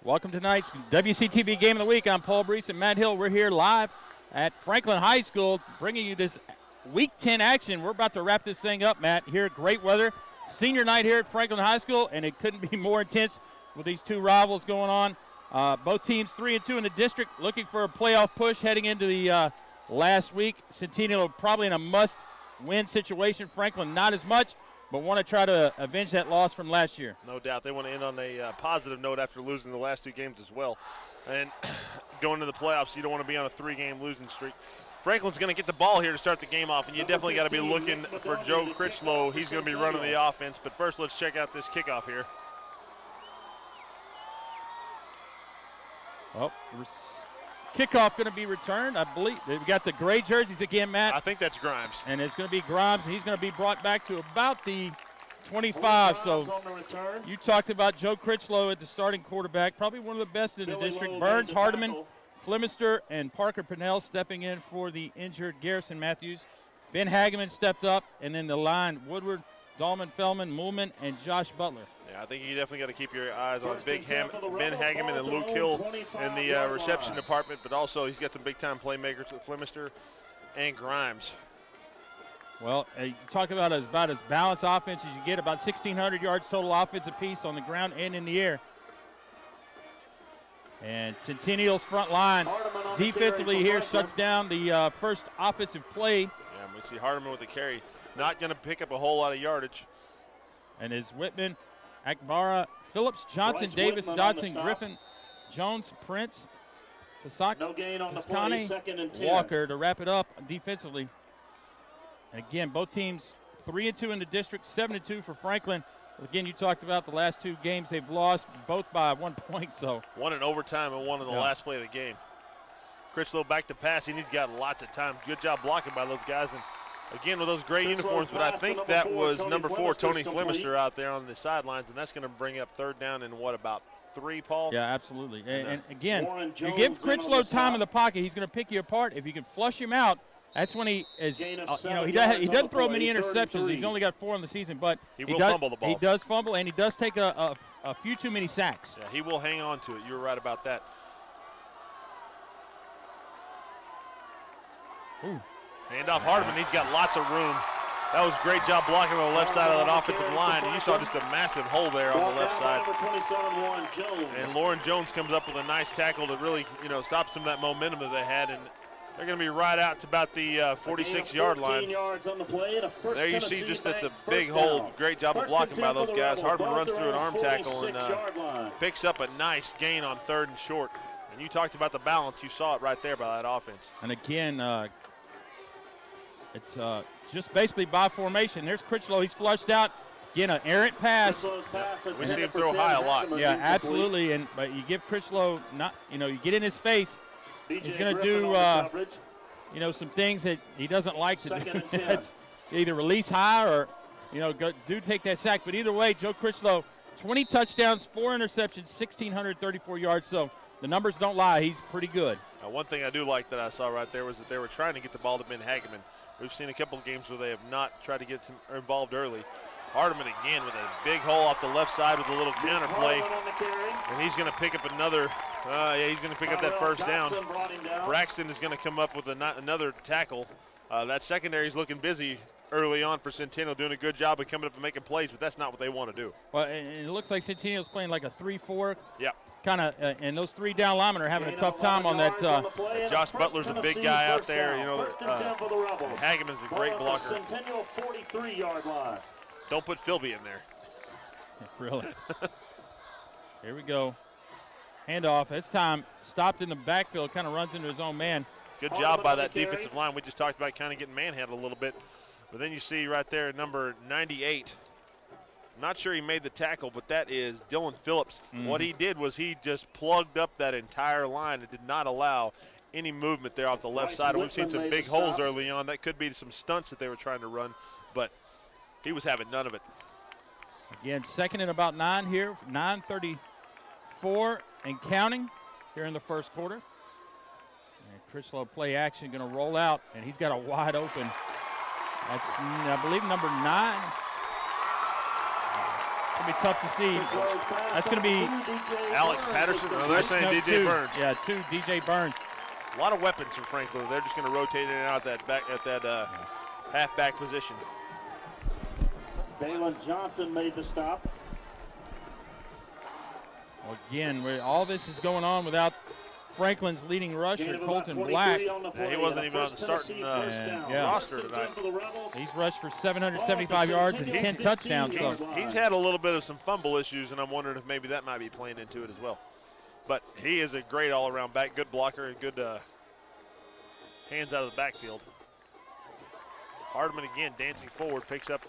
Welcome to tonight's WCTV Game of the Week. I'm Paul Brees and Matt Hill. We're here live at Franklin High School bringing you this Week 10 action. We're about to wrap this thing up, Matt. Here at great weather. Senior night here at Franklin High School, and it couldn't be more intense with these two rivals going on. Both teams 3-2 in the district, looking for a playoff push heading into the last week. Centennial probably in a must-win situation. Franklin not as much, but want to try to avenge that loss from last year. No doubt. They want to end on a positive note after losing the last two games as well. And going to the playoffs, you don't want to be on a 3-game losing streak. Franklin's going to get the ball here to start the game off, and you definitely got to be looking for Joe Critchlow. He's going to be running the offense. But first, let's check out this kickoff here. Well, kickoff going to be returned, I believe. They've got the gray jerseys again, Matt. I think that's Grimes. And it's going to be Grimes, and he's going to be brought back to about the 25. So you talked about Joe Critchlow at the starting quarterback, probably one of the best in the district. Burns, Hardiman, Flemister, and Parker Pennell stepping in for the injured Garrison Matthews. Ben Hageman stepped up, and then the line, Woodward, Dahlman, Fellman, Moolman, and Josh Butler. Yeah, I think you definitely got to keep your eyes on Ben Hageman and Luke Hill in the reception department, but also he's got some big-time playmakers with Flemister and Grimes. Well, you talk about as balanced offense as you get, about 1,600 yards total offense apiece on the ground and in the air. And Centennial's front line defensively here shuts down the first offensive play. Yeah, we see Hardiman with the carry. Not going to pick up a whole lot of yardage. And is Whitman, Akbara, Phillips, Johnson, Davis, Dodson, Griffin, Jones, Prince, Piscani, Walker to wrap it up defensively. And again, both teams 3-2 in the district, 7-2 for Franklin. Again, you talked about the last two games they've lost, both by 1 point. So one in overtime and one in the last play of the game. Critchlow back to passing. He's got lots of time. Good job blocking by those guys. And again, with those gray uniforms, but I think that was number 4, Tony Flemister, out there on the sidelines, and that's going to bring up third down in what, about 3, Paul? Yeah, absolutely. And again, you give Critchlow time in the pocket, he's going to pick you apart. If you can flush him out, that's when he is, he doesn't throw many interceptions. He's only got 4 in the season, but he will fumble the ball. He does fumble, and he does take a few too many sacks. Yeah, he will hang on to it. You were right about that. Ooh. Hand off Hardiman. He's got lots of room. That was a great job blocking on the left side of that offensive line. And you saw just a massive hole there on the left side. And Lauren Jones comes up with a nice tackle to really, stop some of that momentum that they had. And they're going to be right out to about the 46-yard line. There you see just that's a big hole. Great job of blocking by those guys. Hardiman runs through an arm tackle and picks up a nice gain on 3rd and short. And you talked about the balance. You saw it right there by that offense. And again, it's just basically by formation. There's Critchlow. He's flushed out. Again, an errant pass. We see him throw high a lot. Yeah, absolutely. But you give Critchlow you get in his face. He's going to do, some things that he doesn't like to do. Either release high or, take that sack. But either way, Joe Critchlow, 20 touchdowns, 4 interceptions, 1,634 yards. So the numbers don't lie. He's pretty good. Now, one thing I do like that I saw right there was that they were trying to get the ball to Ben Hageman. We've seen a couple of games where they have not tried to get involved early. Hardiman again with a big hole off the left side with a little counter play. And he's going to pick up another, he's going to pick up that first down. Braxton is going to come up with another tackle. That secondary is looking busy early on for Centennial, doing a good job of coming up and making plays, but that's not what they want to do. Well, it looks like Centennial's playing like a 3-4. Yeah. Kind of, and those 3 down linemen are having a tough time on that. Josh Butler's a big guy out there. Hageman's a great blocker. Centennial 43-yard line. Don't put Philby in there. Really? Here we go. Handoff. This time stopped in the backfield, kind of runs into his own man. Good job by that defensive line. We just talked about kind of getting manhandled a little bit. But then you see right there number 98. Not sure he made the tackle, but that is Dylan Phillips. What he did was he just plugged up that entire line and did not allow any movement there off the left side. And we've seen some big holes early on. That could be some stunts that they were trying to run, but he was having none of it. Again, 2nd and about 9 here, 9:34 and counting here in the first quarter. And Critchlow play action going to roll out, and he's got a wide open. That's, I believe, number 9. going to be tough to see. That's going to be Alex Patterson. No, they're saying DJ Burns. Yeah, 2, DJ Burns. A lot of weapons for Franklin. They're just going to rotate in and out at that halfback position. Dalen Johnson made the stop. Well, again, all this is going on without Franklin's leading rusher, Colton Black. Yeah, he wasn't even on the starting roster tonight. He's rushed for 775 yards and 10 touchdowns. So He's had a little bit of some fumble issues, and I'm wondering if maybe that might be playing into it as well. But he is a great all-around back, good blocker, and good hands out of the backfield. Hardman again dancing forward, picks up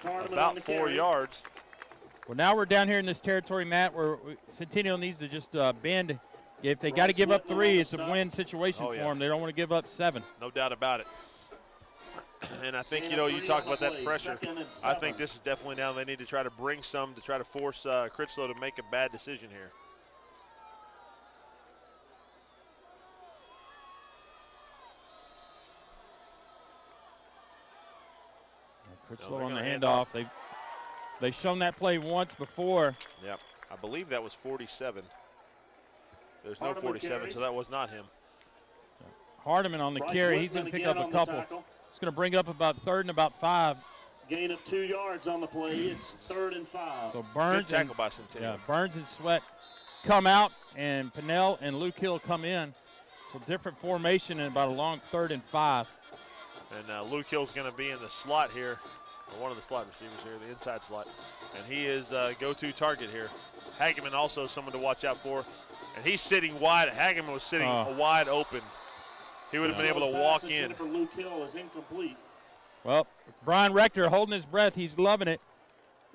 about 4 yards. Well, now we're down here in this territory, Matt, where Centennial needs to just bend. If they got to give up 3, it's a win situation for them. They don't want to give up 7. No doubt about it. And I think, you talk about that pressure. I think this is definitely now they need to try to bring some to try to force Critchlow to make a bad decision here. Critchlow on the handoff. They've shown that play once before. Yep. I believe that was 47. There's no 47, so that was not him. Hardiman on the carry. He's going to pick up a couple. It's going to bring up about 3rd and about 5. Gain of 2 yards on the play. It's 3rd and 5. So Burns good tackle by Centennial. Burns and Sweat come out, and Pinnell and Luke Hill come in. So different formation and about a long 3rd and 5. And Luke Hill's going to be in the slot here, or one of the slot receivers here, the inside slot. And he is go-to target here. Hageman also someone to watch out for. And he's sitting wide. Hageman was sitting wide open. He would have been able to walk in. For Luke Hill is incomplete. Well, Brian Rector holding his breath. He's loving it.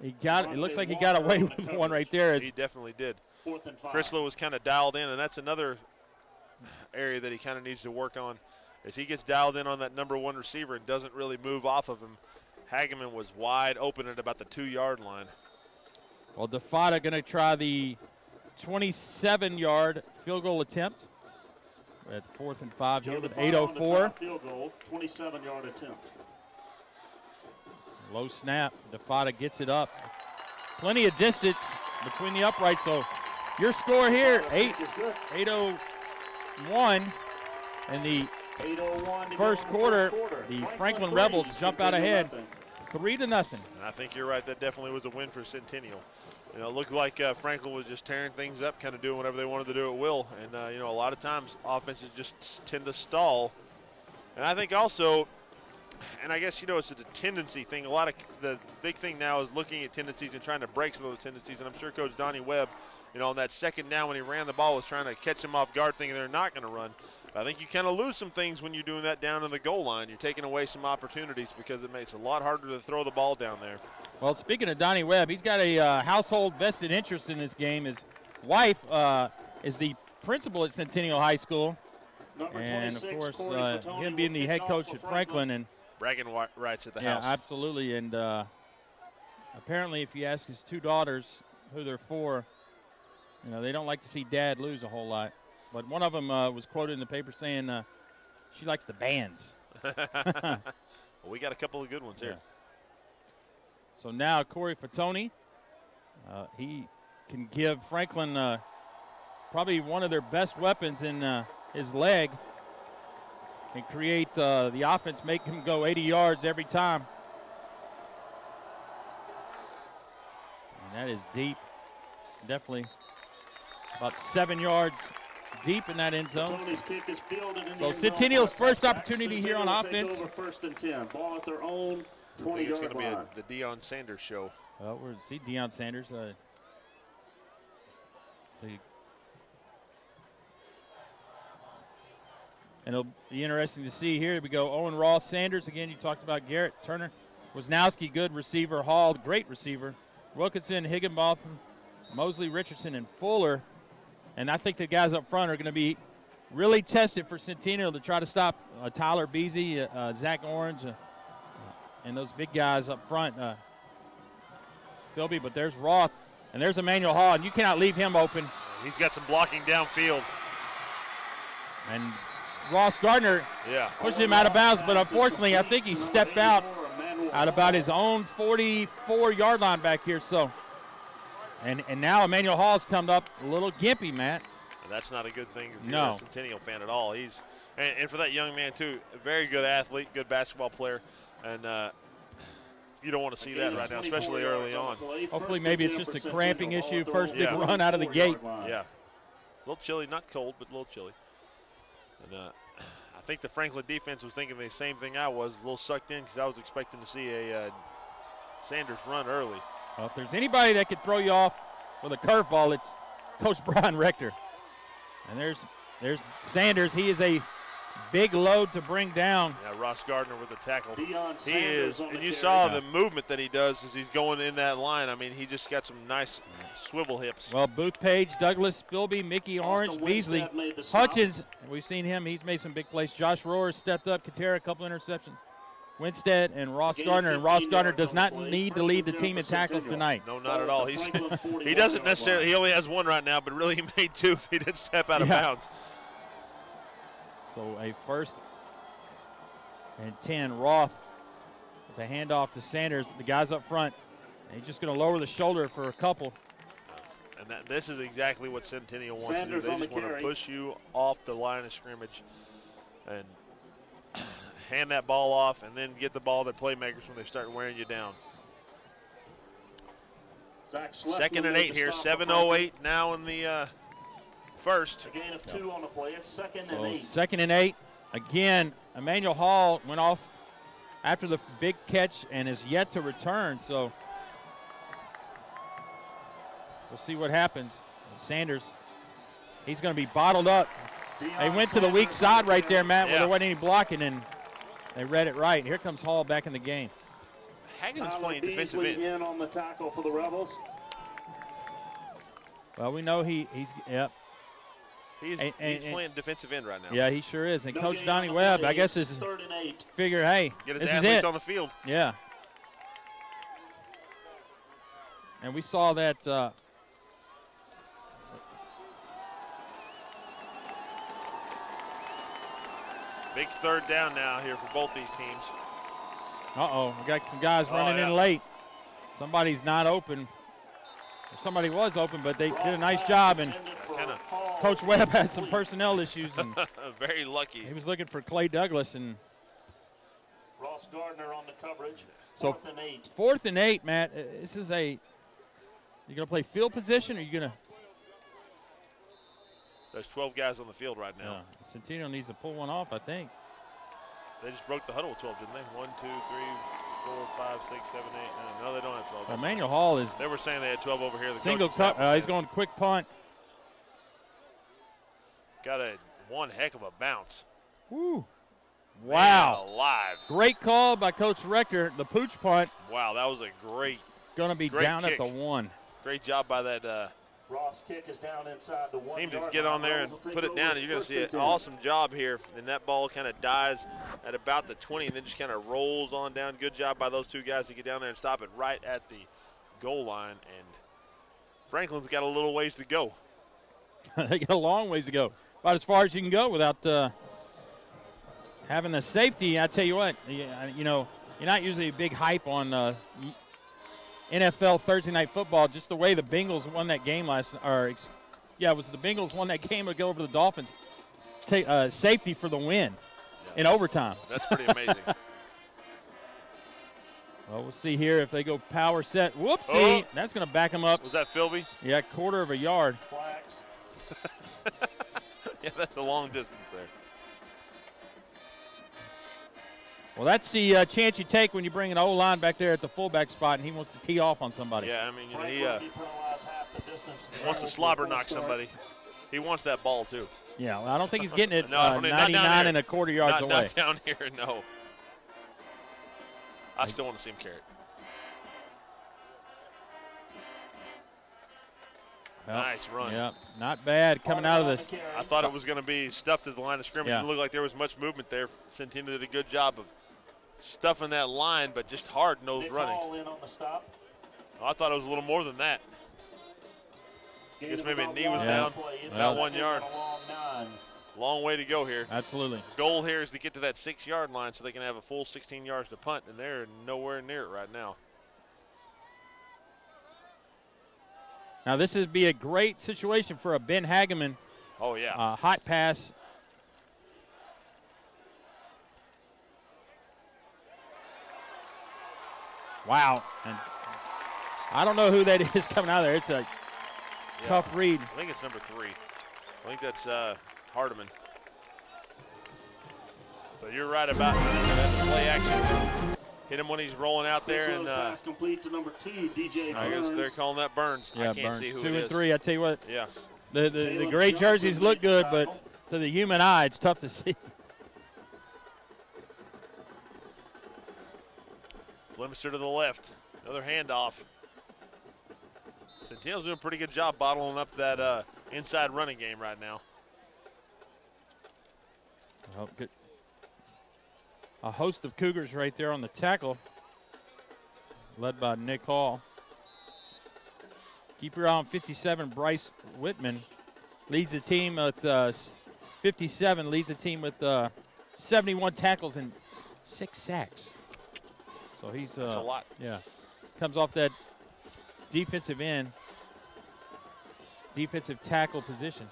It looks like he got away with one right there. He definitely did. Critchlow was kind of dialed in, and that's another area that he kind of needs to work on. As he gets dialed in on that #1 receiver and doesn't really move off of him. Hageman was wide open at about the 2-yard line. Well, DeFada going to try the 27-yard field goal attempt at 4th and 5 here with 8:04. Field goal, 27-yard attempt. Low snap. DeFada gets it up. Plenty of distance between the uprights. So your score here, 8:01, and the first quarter, the Franklin Rebels jump out ahead, 3-0. And I think you're right. That definitely was a win for Centennial. It looked like Franklin was just tearing things up, kind of doing whatever they wanted to do at will. And, a lot of times offenses just tend to stall. And I think also, and I guess, it's a tendency thing. A lot of the big thing now is looking at tendencies and trying to break some of those tendencies. And I'm sure Coach Donnie Webb, on that second down when he ran the ball was trying to catch them off guard thinking they're not going to run. But I think you kind of lose some things when you're doing that down in the goal line. You're taking away some opportunities because it makes it a lot harder to throw the ball down there. Well, speaking of Donnie Webb, he's got a household vested interest in this game. His wife is the principal at Centennial High School. And, of course, him being the head coach at Franklin. And bragging rights at the house. Yeah, absolutely. And apparently, if you ask his 2 daughters who they're for, they don't like to see Dad lose a whole lot. But one of them was quoted in the paper saying she likes the bands. Well, we got a couple of good ones here. So now Corey Fatoni, he can give Franklin probably one of their best weapons in his leg. Can create the offense, make him go 80 yards every time. And that is deep. Definitely about 7 yards deep in that end zone. So Centennial's first opportunity here on offense. First and 10. Ball at their own 20-yard line. It's going to be the Deion Sanders show. Well, we're see Deion Sanders. And it'll be interesting to see here. We go Owen Ross Sanders. Again, you talked about Garrett Turner. Wisnowski, good receiver. Hall, great receiver. Wilkinson, Higginbotham, Mosley, Richardson, and Fuller. And I think the guys up front are going to be really tested for Centennial to try to stop Tyler Beasy, Zach Orange, and those big guys up front. Philby, but there's Roth, and there's Emmanuel Hall, and you cannot leave him open. He's got some blocking downfield. And Ross Gardner pushed him out of bounds, but unfortunately I think he stepped out out about his own 44-yard line back here. So, and now Emmanuel Hall's come up a little gimpy, Matt. And that's not a good thing if you're a Centennial fan at all. He's and for that young man too, a very good athlete, good basketball player, and you don't want to see that right now, especially early on. Hopefully, maybe it's just a cramping issue. First big run out of the gate. Yeah, a little chilly, not cold, but a little chilly. And I think the Franklin defense was thinking the same thing I was, a little sucked in because I was expecting to see a Sanders run early. Well, if there's anybody that could throw you off with a curveball, it's Coach Brian Rector. And there's Sanders. He is a big load to bring down. Yeah, Ross Gardner with the tackle. He is, and you saw the movement that he does as he's going in that line. I mean, he just got some nice swivel hips. Well, Booth Page, Douglas, Philby, Mickey Orange, Beasley, Hutchins, we've seen him. He's made some big plays. Josh Rohr stepped up. Katera, a couple interceptions. Winstead and Ross Gardner. And Ross Gardner does not need to lead the team in tackles tonight. No, not at all. He doesn't necessarily. He only has one right now, but really he made two if he didn't step out of bounds. So a 1st and 10. Roth with the handoff to Sanders. The guys up front. He's just going to lower the shoulder for a couple. And this is exactly what Centennial wants to do. They just want to push you off the line of scrimmage and hand that ball off and then get the ball to playmakers when they start wearing you down. 2nd and 8 here, 7:08 now in the first. A gain of 2 on the play. It's 2nd and 8. 2nd and 8. Again, Emmanuel Hall went off after the big catch and is yet to return. So we'll see what happens. And Sanders, he's going to be bottled up. They went to the weak side right there, Matt, where there wasn't any blocking, and they read it right. Here comes Hall back in the game. Hagen's playing defensive end. In on the tackle for the Rebels. Well, we know he's He's playing defensive end right now. Yeah, he sure is. And Coach Donnie Webb, I guess, is figure, hey, get his this athletes is it. on the field. Yeah. And we saw that big 3rd down now here for both these teams. Uh-oh, we got some guys running in late. Somebody's not open. Somebody was open, but they did a nice job. And Coach Webb had some personnel issues. And very lucky. He was looking for Clay Douglas. And Ross Gardner on the coverage. So 4th and 8. 4th and 8, Matt. This is you going to play field position or you going to? There's 12 guys on the field right now. Centennial needs to pull one off, I think. They just broke the huddle with 12, didn't they? 1, 2, 3, 4, 5, 6, 7, 8, 9. No, they don't have 12. Emmanuel Hall is. They were saying they had 12 over here. The single cut. He's going quick punt. Got one heck of a bounce. Woo. Wow. Man alive. Great call by Coach Rector. The pooch punt. Wow, that was a great. Going to be down kick. At the 1. Great job by that. Ross kick is down inside the 1. Team just get on there and put it down, and you're going to see an awesome job here. And that ball kind of dies at about the 20 and then just kind of rolls on down. Good job by those two guys to get down there and stop it right at the goal line. And Franklin's got a little ways to go. They got a long ways to go. About as far as you can go without having the safety. I tell you what, you know, you're not usually a big hype on NFL Thursday Night Football, just the way the Bengals won that game it was the Bengals won that game to go over the Dolphins. Safety for the win in overtime. That's pretty amazing. Well, we'll see here if they go power set. Whoopsie. That's going to back them up. Was that Philby? Yeah, 1/4 yard. Flags. Yeah, that's a long distance there. Well, that's the chance you take when you bring an O-line back there at the fullback spot and he wants to tee off on somebody. Yeah, I mean, he wants to slobber knock somebody. He wants that ball, too. Yeah, well, I don't think he's getting it 99 1/4 yards away. Not down here, no. I still want to see him carry it. Yep. Nice run. Yeah, not bad coming out of this. I thought it was going to be stuffed at the line of scrimmage. Yeah. It looked like there was much movement there. Centennial did a good job of stuffing that line, but just hard-nosed running. In on the stop. I thought it was a little more than that. I guess maybe a knee was down. About 1 yard. Long way to go here. Absolutely. The goal here is to get to that 6-yard line so they can have a full 16 yards to punt, and they're nowhere near it right now. Now this would be a great situation for a Ben Hageman. Oh, yeah. Hot pass. Wow. And I don't know who that is coming out of there. It's a tough read. I think it's number 3. I think that's Hardeman. But you're right about that play action. Hit him when he's rolling out there. And pass complete to number 2, DJ I guess Burns. they're calling that Burns. Yeah, I can't Burns. see who 2 it and is. 3, I tell you what. Yeah. The gray jerseys look good, but to the human eye, it's tough to see. Flemister to the left. Another handoff. Centennial's doing a pretty good job bottling up that inside running game right now. Oh, good. A host of Cougars right there on the tackle, led by Nick Hall. Keep your eye on 57, Bryce Whitman. Leads the team, it's 57, leads the team with 71 tackles and 6 sacks. So he's That's a lot. Yeah. Comes off that defensive end, defensive tackle position.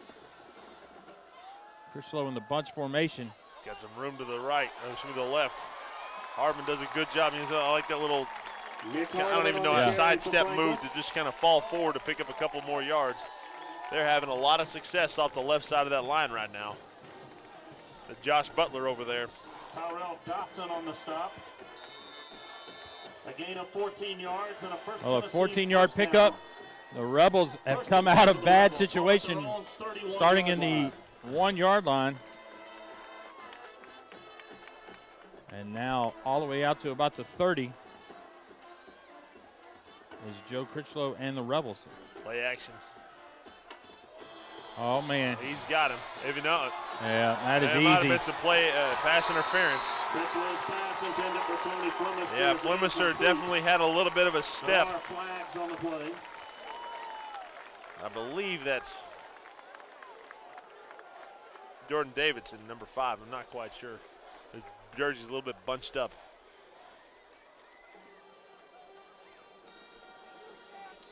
Critchlow in the bunch formation. Got some room to the right, to the left. Hardman does a good job. I like that little, I don't even know how to sidestep move to just kind of fall forward to pick up a couple more yards. They're having a lot of success off the left side of that line right now. The Josh Butler over there. Tyrell Dotson on the stop. A gain of 14 yards and a first a 14-yard pickup. The Rebels have come out of bad situation starting in the 1-yard line. And now all the way out to about the 30 is Joe Critchlow and the Rebels. Play action. Oh, man. He's got him. If you know it. Yeah, that is There might have easy. been some pass interference. Pass intended for Tony Flemister. Yeah, Flemister definitely had a little bit of a step. There are flags on the play. I believe that's Jordan Davidson, number 5. I'm not quite sure. His jersey's a little bit bunched up.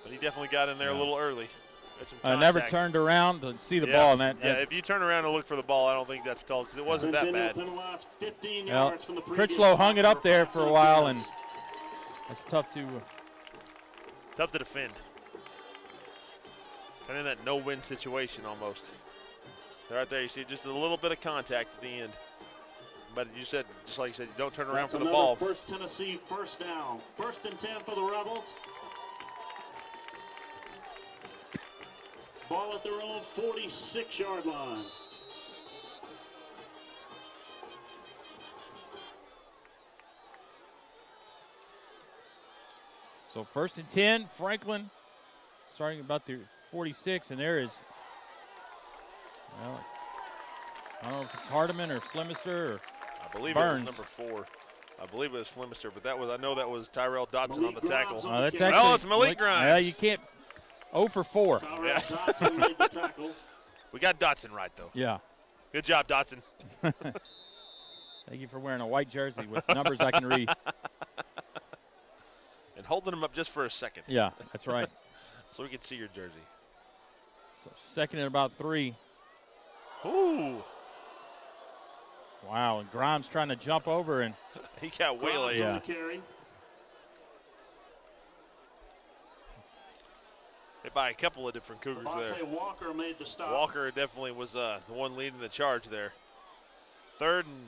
But he definitely got in there a little early. I never turned around to see the ball. And if you turn around and look for the ball, I don't think that's called because it wasn't that bad. 15 yards from the Critchlow hung it up there for a while, and it's tough to defend. Kind of in that no-win situation almost. Right there, you see just a little bit of contact at the end. But you said, just like you said, you don't turn around for the ball. First Tennessee first down. 1st and 10 for the Rebels. Ball at their own 46-yard line. So 1st and 10, Franklin starting about the 46, and there is, well, I don't know if it's Hardeman or Flemister or I believe Burns. It was number 4. I believe it was Flemister, but I know that was Tyrell Dotson on the tackle. That's actually, it's Malik Grimes. Yeah, you can't. 0 for 4. Tyrell Dotson made the tackle. We got Dotson right, though. Yeah. Good job, Dotson. Thank you for wearing a white jersey with numbers I can read. And holding him up just for a second. Yeah, that's right. So we can see your jersey. So 2nd and about 3. Ooh. Wow, and Grimes trying to jump over, and he got waylaid. Yeah. Hit by a couple of different Cougars there. Walker made the stop. Walker definitely was the one leading the charge there. 3rd and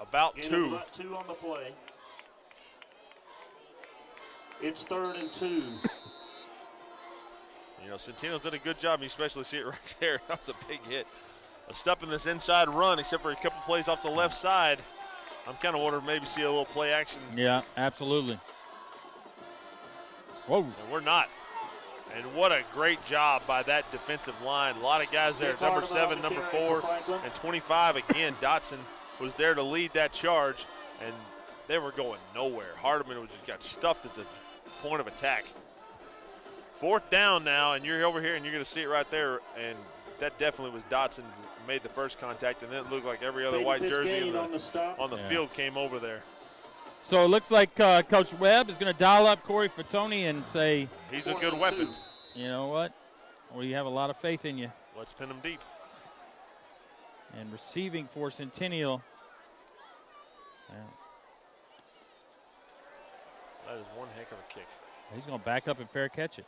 about 2. About 2 on the play. It's 3rd and 2. You know, Centennial's did a good job. You especially see it right there. That was a big hit. A step in this inside run, except for a couple plays off the left side. I'm kind of wondering maybe see a little play action. Yeah, absolutely. Whoa. And we're not. And what a great job by that defensive line. A lot of guys there. Number 7, number 4, and 25. Again, Dotson was there to lead that charge, and they were going nowhere. Hardeman just got stuffed at the point of attack. 4th down now, and you're over here, and you're going to see it right there. And that definitely was Dotson made the first contact, and then it looked like every other white jersey on the field came over there. So it looks like Coach Webb is going to dial up Corey Fatoni and say, he's a good weapon. You know what? We have a lot of faith in you. Let's pin him deep. And receiving for Centennial. Yeah. That is one heck of a kick. He's going to back up and fair catch it.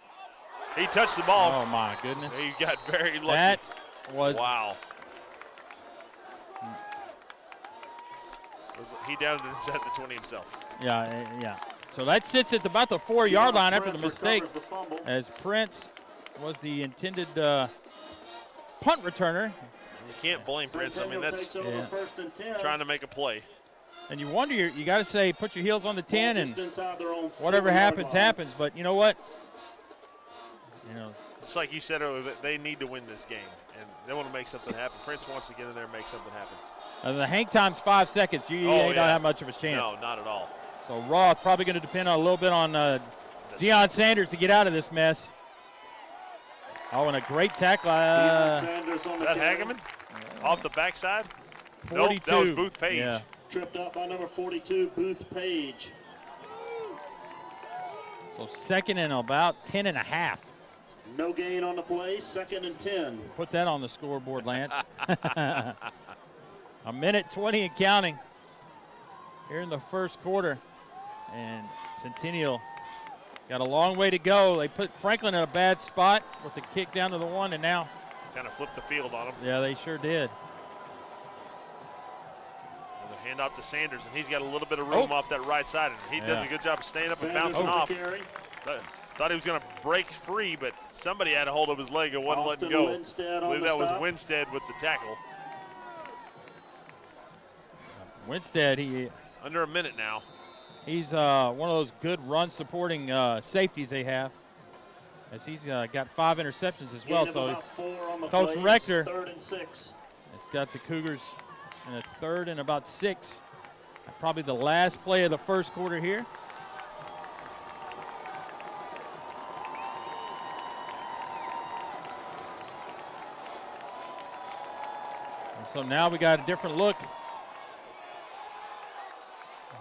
He touched the ball. Oh, my goodness. He got very lucky. That was. Wow. He down inside the 20 himself. Yeah. So that sits at about the 4-yard line after the mistake, as Prince was the intended punt returner. You can't blame Prince. I mean, that's trying to make a play. And you wonder, you got to say, put your heels on the 10, and whatever happens, happens. But you know what? It's like you said earlier, they need to win this game, and they want to make something happen. Prince wants to get in there and make something happen. And the hang time's 5 seconds. You ain't don't have much of a chance. No, not at all. So Roth probably going to depend on a little bit on Deion Sanders to get out of this mess. Oh, and a great tackle. Is that Hageman? Off the backside? 42. Nope, that was Booth Page. Yeah. Tripped up by number 42, Booth Page. So second and about 10.5. No gain on the play, 2nd and 10. Put that on the scoreboard, Lance. A minute 20 and counting here in the first quarter. And Centennial got a long way to go. They put Franklin in a bad spot with the kick down to the 1, and now kind of flipped the field on him. Yeah, they sure did. And the handoff to Sanders, and he's got a little bit of room off that right side, and he does a good job of staying up and bouncing off. Thought he was going to break free, but somebody had a hold of his leg and wouldn't let him go. I believe that was Winstead with the tackle. Winstead, he under a minute now. He's one of those good run-supporting safeties they have, as he's got 5 interceptions as well. So Coach Rector has got the Cougars in a 3rd and about 6. Probably the last play of the first quarter here. And so now we got a different look.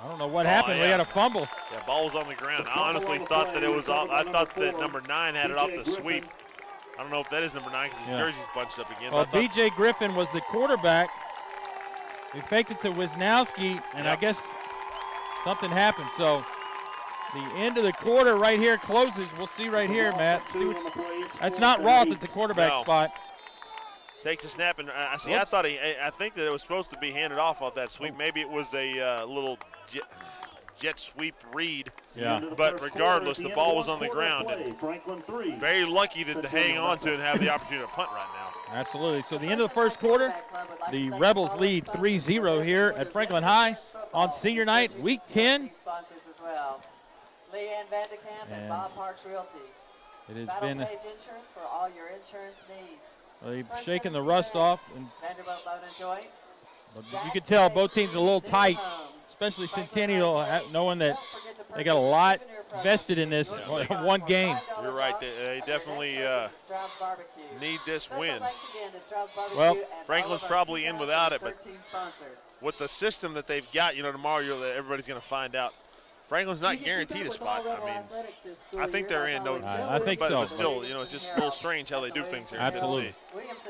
I don't know what happened. We got a fumble. Yeah, ball was on the ground. I honestly thought that it was off. I thought that number 9 had it off the sweep. I don't know if that is number 9 because his jersey's bunched up again. Well, B.J. Griffin was the quarterback. We faked it to Wisnowski, and I guess something happened. So the end of the quarter right here closes. We'll see right here, Matt. That's not Roth at the quarterback spot. Takes a snap, and I think that it was supposed to be handed off that sweep. Maybe it was a little jet sweep read. Yeah. But regardless, the ball was on the ground. And very lucky to hang on to it and have the opportunity to punt right now. Absolutely. So the end of the first quarter, the Rebels lead 3-0 here at Franklin High on senior night, week 10. Sponsors as well. Leanne Vandekamp and Bob Parks Realty. It has Battle been Page Insurance for all your insurance needs. They've shaken the rust off. And Vanderbilt Bone and Joint. you can tell both teams are a little tight, especially Centennial, knowing that they got a lot vested in this one game. You're right. They definitely need this win. Well, Franklin's probably in without it, but with the system that they've got, tomorrow everybody's going to find out. Franklin's not guaranteed a spot. I mean, I think they're in. I think so. But still, it's just a little strange how they do things here. Absolutely.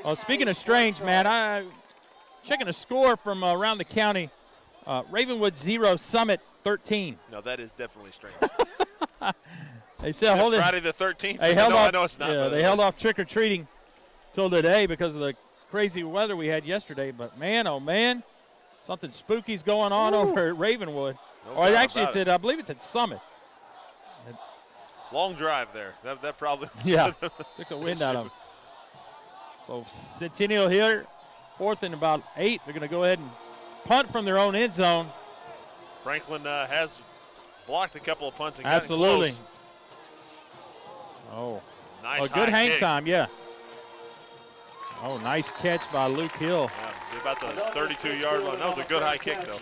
Well, speaking of strange, Matt, I'm checking a score from around the county. Ravenwood 0, Summit 13. No, that is definitely strange. They said hold it. Friday the 13th. They held off, I know it's not. Yeah, they held off trick-or-treating till today because of the crazy weather we had yesterday. But, man, oh, man, something spooky's going on over at Ravenwood. Or I believe it's at Summit. Long drive there. That probably took the wind out of them. So Centennial here, 4th and about 8. They're going to go ahead and punt from their own end zone. Franklin has blocked a couple of punts and absolutely. Close. Oh, nice. Good hang kick. time, yeah. Oh, nice catch by Luke Hill. Yeah, about the 32-yard line. That was a good high kick, though.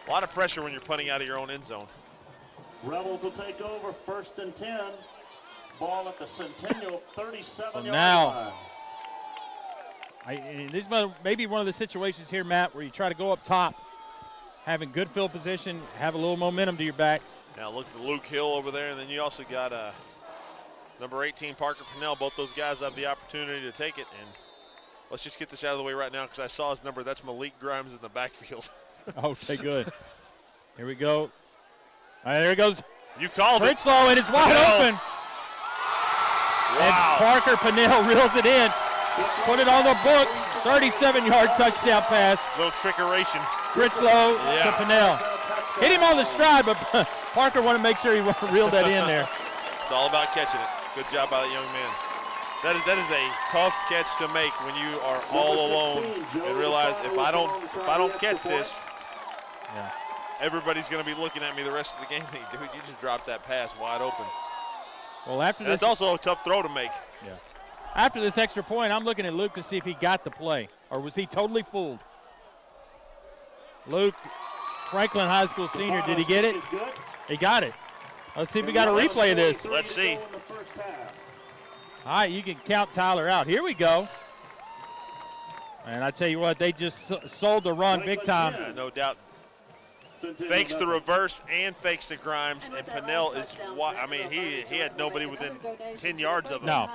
A lot of pressure when you're punting out of your own end zone. Rebels will take over 1st and 10. Ball at the Centennial 37-yard so now, line. This may be one of the situations here, Matt, where you try to go up top, having good field position, have a little momentum to your back. Now look at Luke Hill over there, and then you also got number 18, Parker Pennell. Both those guys have the opportunity to take it. And let's just get this out of the way right now because I saw his number. That's Malik Grimes in the backfield. Okay, good. Here we go. All right, there he goes. You called it. Critchlow, and it's wide open. Wow. And Parker Pennell reels it in. Put it on the books. 37-yard touchdown pass. Little trickeration. Critchlow to Pennell. Hit him on the stride, but Parker wanted to make sure he reeled that in there. It's all about catching it. Good job by that young man. That is a tough catch to make when you are all alone and realize if I don't catch this, everybody's going to be looking at me the rest of the game. Dude, you just dropped that pass wide open. Well, after this, that's also a tough throw to make. Yeah. After this extra point, I'm looking at Luke to see if he got the play, or was he totally fooled? Luke, Franklin High School senior, did he get it? He got it. Let's see if we got a replay of this. Let's see. All right, you can count Tyler out. Here we go. And I tell you what, they just sold the run big time. Yeah, no doubt. Fakes the reverse and fakes the Grimes, and Pennell is, I mean, he had nobody within 10 yards of him. No.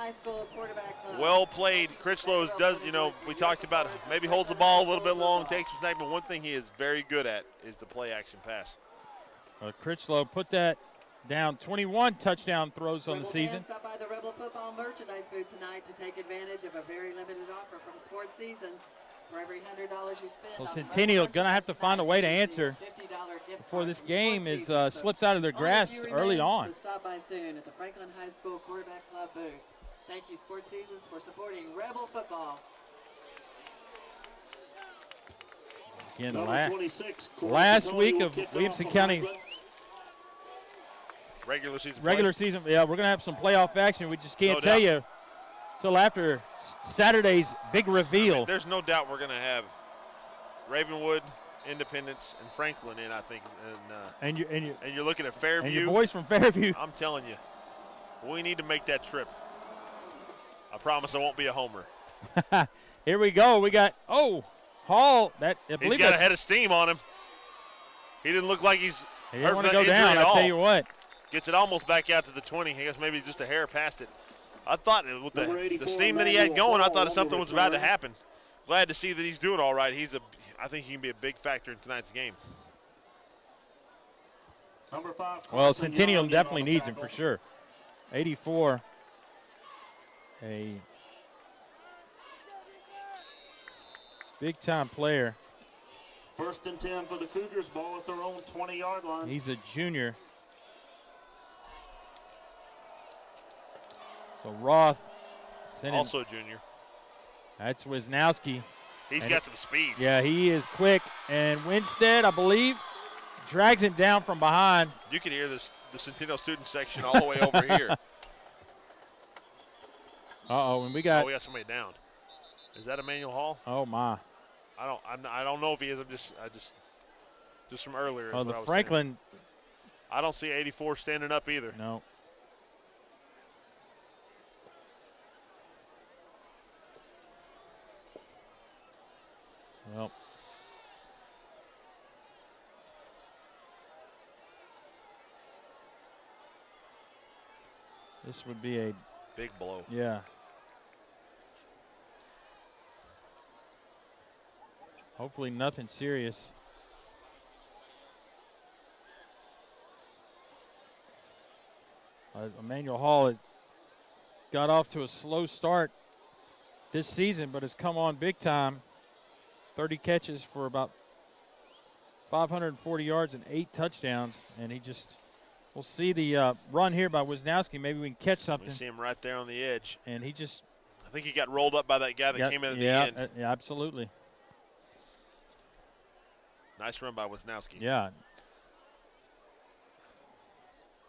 Well played. Critchlow does, you know, we talked about maybe holds the ball a little bit long, takes some snap, but one thing he is very good at is the play action pass. Critchlow put that down. 21 touchdown throws on the season. Stop by the Rebel Football merchandise booth tonight to take advantage of a very limited offer from Sports Seasons. For every $100 you spend, so Centennial going to have to find a way to answer before this game is slips out of their grasp early on. Stop by soon at the Franklin High School Quarterback Club booth. Thank you, Sports Seasons, for supporting Rebel football. Again, last week of Williamson County regular season. Yeah, we're going to have some playoff action. We just can't tell you till after Saturday's big reveal. I mean, there's no doubt we're going to have Ravenwood, Independence, and Franklin in, I think. And you're looking at Fairview. And your boys from Fairview. I'm telling you, we need to make that trip. I promise I won't be a homer. Here we go. We got, Hall. He's got a head of steam on him. He didn't look like he didn't want to go down, I'll tell you what. Gets it almost back out to the 20. I guess maybe just a hair past it. I thought with the steam that he had going, I thought something was about to happen. Glad to see that he's doing all right. I think he can be a big factor in tonight's game. Well, Centennial definitely needs him for sure. 84, a big-time player. 1st and 10 for the Cougars, ball at their own 20-yard line. He's a junior. So Roth. Also junior. That's Wisnowski. He's got some speed. Yeah, he is quick. And Winstead, I believe, drags him down from behind. You can hear the Centennial student section all the way over here. And we got somebody down. Is that Emmanuel Hall? Oh my. I don't know if he is. I just from earlier. Oh, the Franklin. I don't see 84 standing up either. No. Well. This would be a big blow. Yeah. Hopefully nothing serious. Emmanuel Hall has got off to a slow start this season, but has come on big time. 30 catches for about 540 yards and 8 touchdowns, and we'll see the run here by Wisnowski. Maybe we can catch something. We see him right there on the edge. And I think he got rolled up by that guy that came in at the end. Yeah, absolutely. Nice run by Wisnowski. Yeah.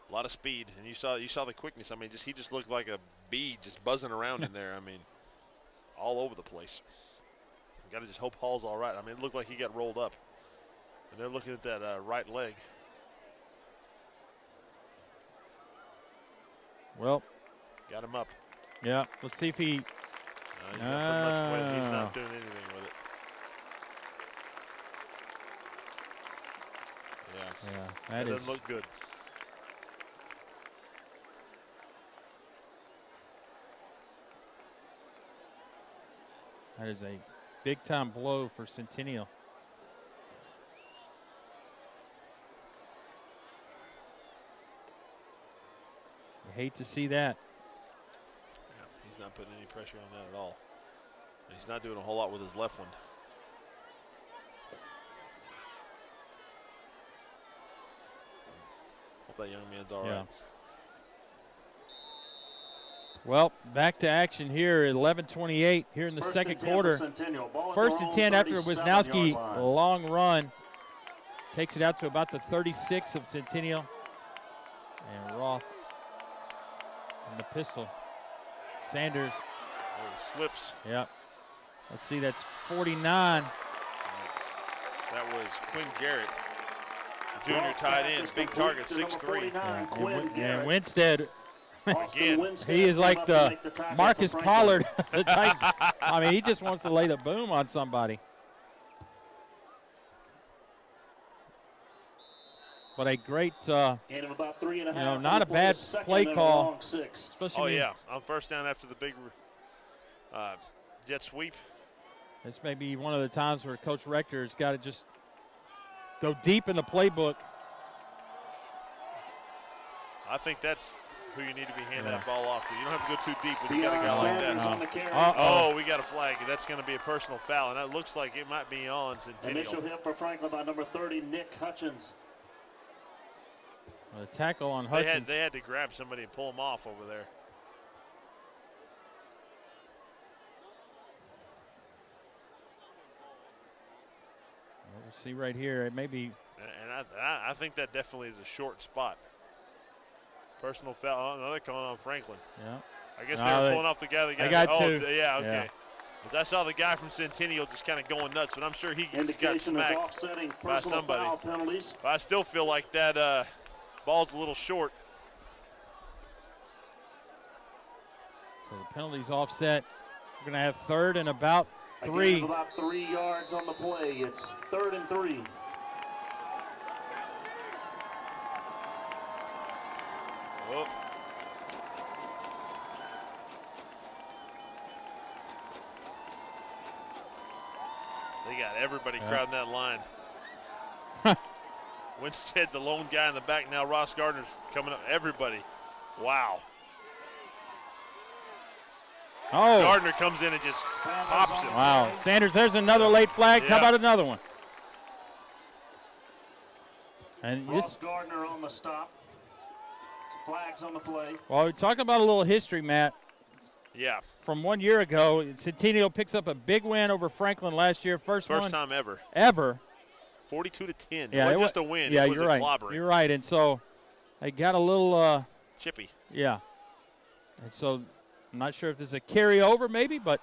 A lot of speed, and you saw the quickness. I mean, he just looked like a bee just buzzing around in there. I mean, all over the place. Got to just hope Hall's all right. I mean, it looked like he got rolled up. And they're looking at that right leg. Well. Got him up. Yeah, let's see if he He's not doing anything with it. Yeah, that doesn't look good. That is a big-time blow for Centennial. You hate to see that. Yeah, he's not putting any pressure on that at all. And he's not doing a whole lot with his left one. Hope that young man's all right. Well, back to action here at 11:28 here in the second quarter. First and 10 after a Wisnowski long run. Takes it out to about the 36 of Centennial. And Roth in the pistol. Sanders. Oh, slips. Yep. Let's see, that's 49. That was Quinn Garrett, junior tight end, big target, 6'3". And Winstead. Again. He is like the Marcus Pollard. The Titans. I mean, he just wants to lay the boom on somebody. But a great, not a bad play call. Especially on first down after the big jet sweep. This may be one of the times where Coach Rector's got to just go deep in the playbook. I think that's who you need to be handing that ball off to. You don't have to go too deep when you got a guy like that. Oh, we got a flag. That's going to be a personal foul, and that looks like it might be on Centennial. Initial hit for Franklin by number 30, Nick Hutchins. A tackle on Hutchins. They had to grab somebody and pull him off over there. We'll see right here. It may be. And I think that definitely is a short spot. Personal foul. Oh, they're calling on Franklin. Yeah. I guess they were pulling off the guy. They got two. Yeah, okay. Because I saw the guy from Centennial just kind of going nuts, but I'm sure he got smacked by somebody. But I still feel like that ball's a little short. So the penalty's offset. We're going to have third and about 3. About 3 yards on the play. It's 3rd and 3. Oh. They got everybody crowding that line. Winstead, the lone guy in the back. Now Ross Gardner's coming up. Everybody. Wow. Oh. Gardner comes in and just pops him. Wow. Sanders, there's another late flag. How about another one? And Ross Gardner on the stop. Flags on the play. Well, we're talking about a little history, Matt. Yeah. From 1 year ago, Centennial picks up a big win over Franklin last year. First time ever. 42-10. Yeah, it wasn't just a win. Yeah, it was you're right. Clobbering. You're right. And so they got a little chippy. Yeah. And so I'm not sure if this is a carryover, maybe, but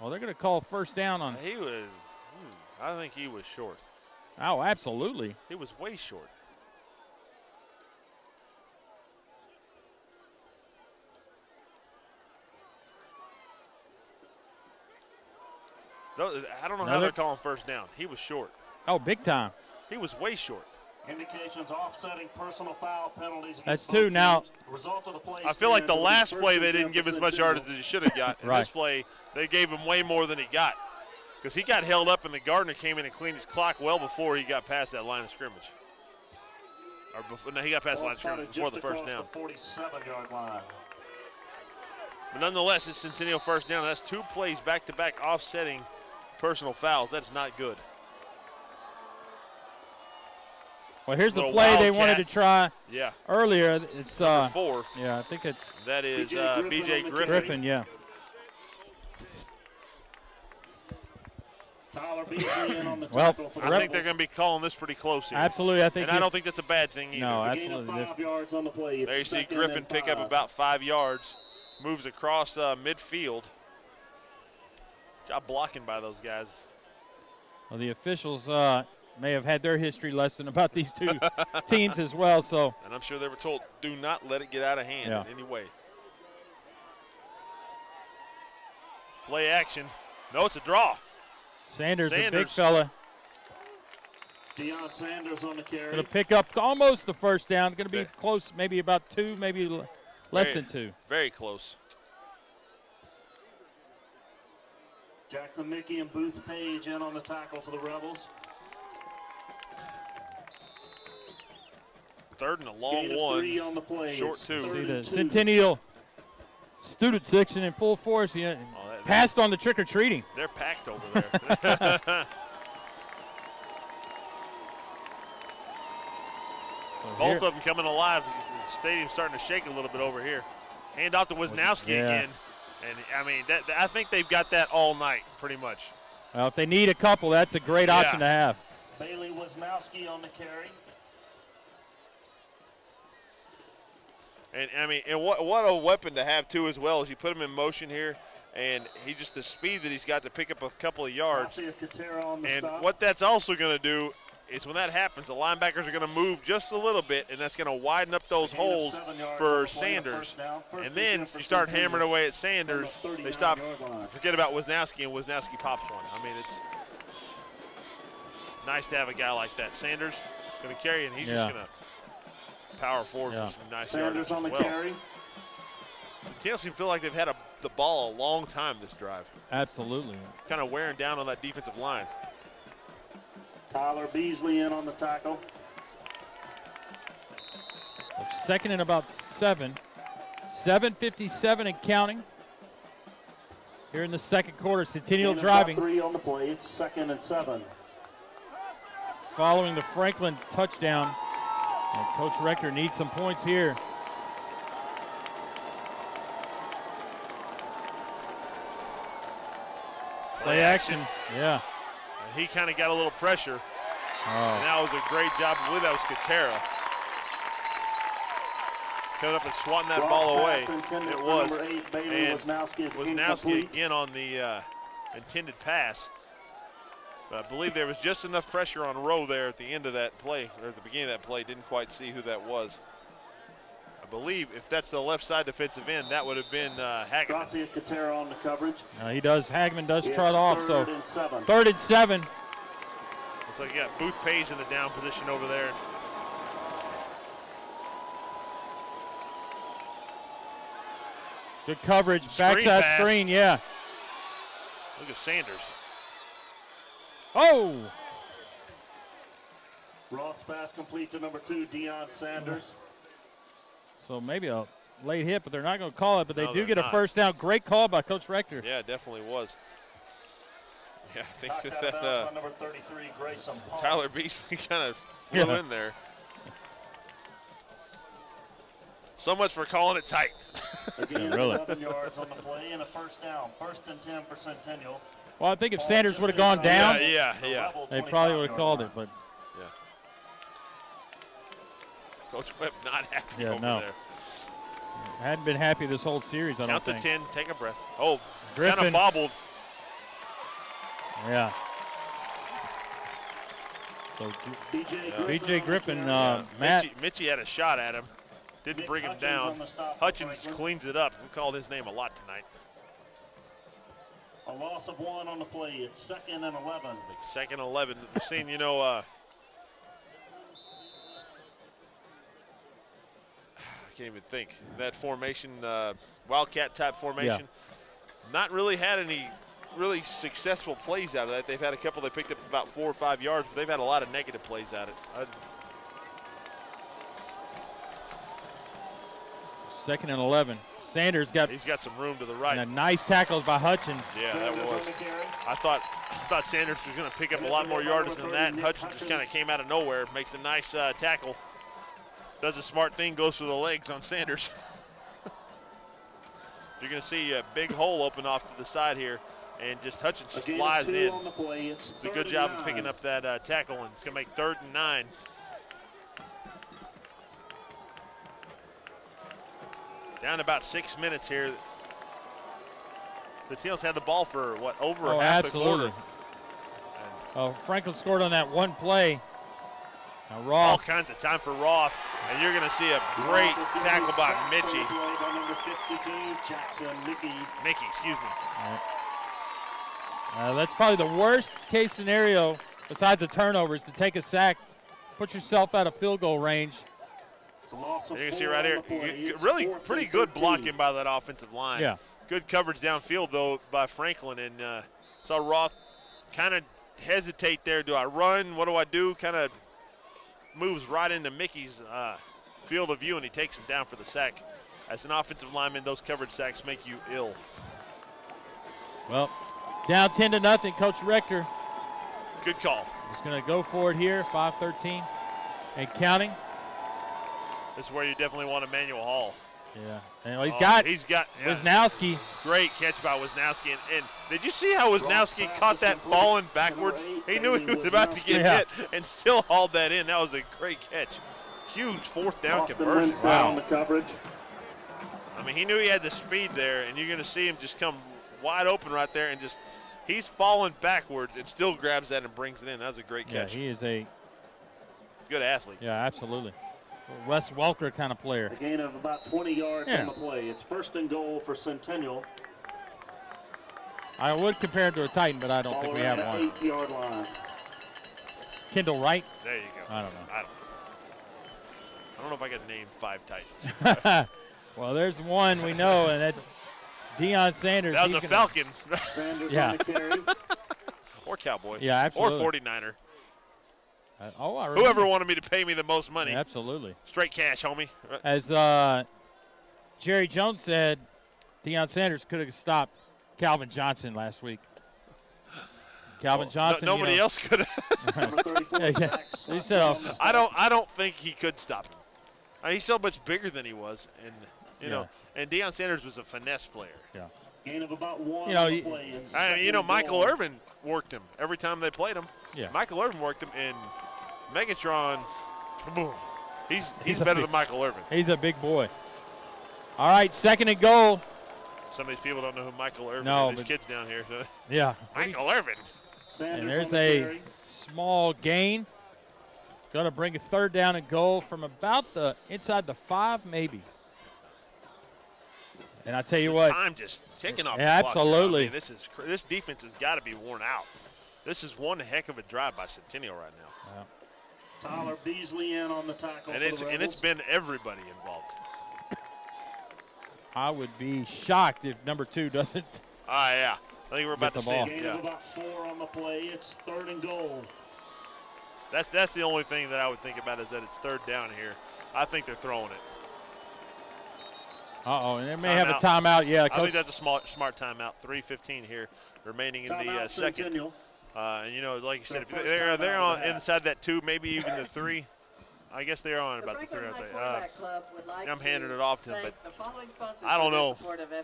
they're going to call first down on. I think he was short. Oh, absolutely. He was way short. I don't know how they're calling first down. He was short. Oh, big time. He was way short. Indications offsetting personal foul penalties. That's 2 now. Result of the play. I feel like the last play they didn't give as much yardage as he should have got. In this play, they gave him way more than he got. Because he got held up and the Gardner came in and cleaned his clock well before he got past that line of scrimmage. No, he got past the line of scrimmage before the first down. The 47-yard line. But nonetheless, it's Centennial first down. That's 2 plays back-to-back offsetting personal fouls. That's not good. Well, here's the play they wanted to try earlier. It's number 4. Yeah, I think it's. That is B.J. Griffin, yeah. Tyler Beasley in on the tackle for the I think they're going to be calling this pretty close here. Absolutely, I think. And I don't think that's a bad thing either. No, absolutely. 5 yards on the play. There you see Griffin pick up about 5 yards, moves across midfield. Job blocking by those guys. Well, the officials may have had their history lesson about these two teams as well. So. And I'm sure they were told, do not let it get out of hand in any way. Play action. No, it's a draw. Sanders, a big fella. Deion Sanders on the carry. Going to pick up almost the first down. Going to be close, maybe about 2, maybe less than 2. Very close. Jackson Mickey and Booth Page in on the tackle for the Rebels. 3rd and a long one. 3 on the play. Short 2. See the Centennial student section in full force. Passed on the trick-or-treating. They're packed over there. Both of them coming alive. The stadium's starting to shake a little bit over here. Hand off to Wisnowski again. And, I mean, I think they've got that all night, pretty much. Well, if they need a couple, that's a great option to have. Bailey Wisnowski on the carry. And, I mean, and what a weapon to have, too, as well, as you put him in motion here. And the speed that he's got to pick up a couple of yards. And what that's also going to do is when that happens, the linebackers are going to move just a little bit, and that's going to widen up those holes for Sanders. And then you start hammering away at Sanders, they stop, forget about Wisnowski, and Wisnowski pops one. I mean, it's nice to have a guy like that. Sanders going to carry, and he's just going to power forward for some nice yardage as well. Carry. The teams feel like they've had the ball a long time this drive. Absolutely. Kind of wearing down on that defensive line. Tyler Beasley in on the tackle. 2nd and about 7. 7:57 and counting. Here in the second quarter, Centennial driving. 3 on the play. It's 2nd and 7. Following the Franklin touchdown. And Coach Rector needs some points here. Play action. Yeah. And he kind of got a little pressure. And that was a great job. I believe that was Katera. Coming up and swatting that ball away. It was. And Wisnowski again on the intended pass. But I believe there was just enough pressure on Rowe there at the end of that play, or at the beginning of that play. Didn't quite see who that was. I believe if that's the left side defensive end, that would have been Hageman. Katera on the coverage. He does. Hageman does trot off. So 3rd and 7. Looks like you got Booth Page in the down position over there. Good coverage. Backside screen. Yeah. Look at Sanders. Oh! Roth's pass complete to number 2, Deion Sanders. So maybe a late hit, but they're not going to call it. But they do get not. A first down. Great call by Coach Rector. Yeah, it definitely was. Yeah, I think that number 33, Grayson Paul. Tyler Beasley kind of flew in there. So much for calling it tight. Again, 11 yards on the play and a first down. 1st and 10 for Centennial. Well, I think if Sanders would have gone down, they probably would have called it. But Coach Webb not happy over there. Hadn't been happy this whole series, I don't think. think. Count to 10, take a breath. Oh, Griffin. kind of bobbled. Yeah. So B.J. Griffin, Matt. Mitchie had a shot at him. Didn't bring him down. Hutchins cleans it up. We called his name a lot tonight. A loss of 1 on the play. It's 2nd and 11. 2nd and 11. We've seen, I can't even think. That formation, Wildcat type formation, not really had any really successful plays out of that. They've had a couple they picked up about 4 or 5 yards, but they've had a lot of negative plays out of it. 2nd and 11. Sanders he's got some room to the right. And a nice tackle by Hutchins. Yeah, that was. I thought Sanders was going to pick up a lot more yardage than that, and Hutchins just kind of came out of nowhere, makes a nice tackle. Does a smart thing, goes for the legs on Sanders. You're going to see a big hole open off to the side here, and just Hutchins just flies in. It's a good job of picking up that tackle, and it's going to make 3rd and 9. Down about 6 minutes here. The Teals had the ball for, over half a quarter. Franklin scored on that one play. Now Roth. All kinds of time for Roth. And you're going to see a great tackle by Mickey. Mickey, excuse me. That's probably the worst case scenario besides a turnover is to take a sack, put yourself out of field goal range. You can see right here, really pretty good blocking by that offensive line. Yeah. Good coverage downfield, though, by Franklin. And saw Roth kind of hesitate there. Do I run? What do I do? Kind of moves right into Mickey's field of view, and he takes him down for the sack. As an offensive lineman, those coverage sacks make you ill. Well, down 10-0, Coach Rector. Good call. He's going to go for it here, 5:13 and counting. This is where you definitely want Emmanuel Hall. Yeah, and he's got Wisnowski. Great catch by Wisnowski. And did you see how Wisnowski caught that falling backwards? He knew he was about to get hit and still hauled that in. That was a great catch. Huge fourth down conversion. Wow. On the coverage. I mean, he knew he had the speed there, and you're going to see him just come wide open right there and just he's falling backwards and still grabs that and brings it in. That was a great catch. Yeah, he is a good athlete. Yeah, absolutely. Wes Welker kind of player. A gain of about 20 yards on the play. It's 1st and goal for Centennial. I would compare it to a Titan, but I don't think we have one. 8-yard line. Kendall Wright? There you go. I don't know. I don't know if I can name 5 Titans. Well, there's one we know, and that's Deion Sanders. That was a Falcon. Sanders on the carry. Or Cowboy. Yeah, absolutely. Or 49er. I remember. Whoever wanted me to pay me the most money. Yeah, absolutely. Straight cash, homie. As Jerry Jones said, Deion Sanders could have stopped Calvin Johnson last week. Calvin Johnson. Nobody else could have. He said, I don't think he could stop him. I mean, he's so much bigger than he was, and you know, and Deion Sanders was a finesse player. Yeah. Gain of about 1 Michael Irvin worked him every time they played him. Yeah. Michael Irvin worked him, and Megatron, boom. He's better than Michael Irvin. He's a big boy. All right, 2nd and goal. Some of these people don't know who Michael Irvin is. These kids down here. So. Yeah. Michael Irvin. And there's a small gain. Going to bring a 3rd down and goal from about inside the 5, maybe. And I tell you what, time just ticking off. Yeah, absolutely. I mean, this defense has got to be worn out. This is one heck of a drive by Centennial right now. Yeah. Tyler Beasley in on the tackle. And it's been everybody involved. I would be shocked if number 2 doesn't. Yeah. I think we're about to see it. Gain of about 4 on the play. It's 3rd and goal. That's the only thing that I would think about is that it's 3rd down here. I think they're throwing it. And they may have a timeout. Yeah, I think that's a smart timeout. 3:15 here remaining in the second. And you know, like you said, if they're on inside that 2, maybe even the 3. I guess they're on about the 3. I'm handing it off to them, but I don't know.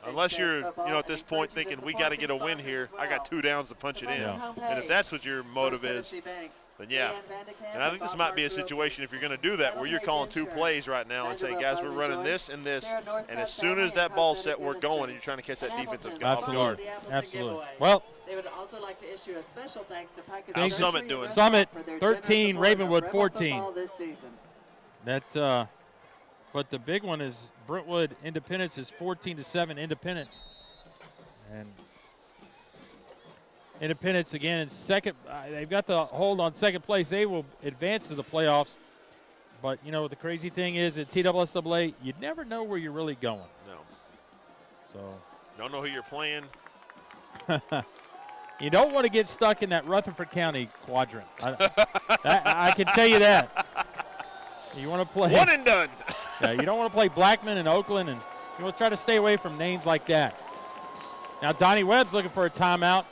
Unless you're, at this point thinking we got to get a win here, I got 2 downs to punch it in. And if that's what your motive is, then yeah. And I think this might be a situation if you're going to do that where you're calling 2 plays right now and say, guys, we're running this and this, and as soon as that ball's set, we're going, and you're trying to catch that defensive off guard. Absolutely. Well, they would also like to issue a special thanks to How's Summit doing? Summit 13, Ravenwood 14. But the big one is Brentwood Independence is 14-7 Independence. And Independence again in second. They've got the hold on second place. They will advance to the playoffs. But, the crazy thing is at TSSAA, you never know where you're really going. No. So. Don't know who you're playing. You don't want to get stuck in that Rutherford County quadrant. I can tell you that. You want to play. One and done. Yeah, you don't want to play Blackman and Oakland, and you want to try to stay away from names like that. Now, Donnie Webb's looking for a timeout.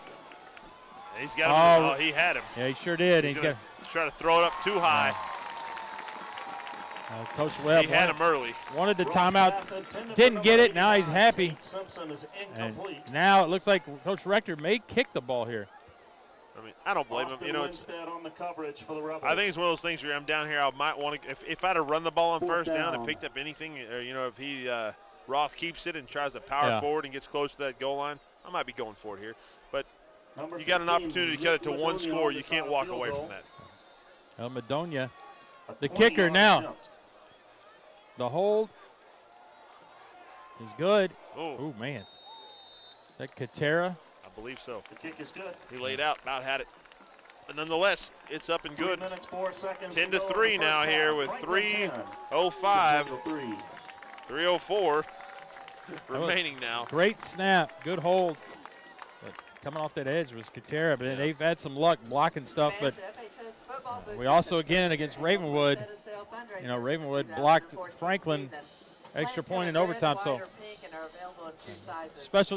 He's got him. He had him. Yeah, he sure did. He's going to try to throw it up too high. Coach Webb had him early. Wanted the timeout. Didn't get it. Now he's happy. And now it looks like Coach Rector may kick the ball here. I mean, I don't blame him. It's on the coverage for the Rebels. I think it's one of those things where I'm down here. I might want to, if I'd have run the ball on 1st down and picked up anything, or if he Roth keeps it and tries to power forward and gets close to that goal line, I might be going for it here. But you got an opportunity to cut it to 1 score. You can't walk away from that. El Madonia, the kicker now. The hold is good. Oh, man. Is that Katera? I I believe so. The kick is good. He laid out, about had it. But nonetheless, it's up and good. 3 minutes, 4 seconds 10 to to go in 3 the now first here half. with Franklin 10, 3:05, Centennial 3. 3:04 remaining now. Great snap, good hold. But coming off that edge was Katera, but they've had some luck blocking stuff. But we also, again, against Ravenwood, you know, Ravenwood blocked Franklin extra point in overtime. So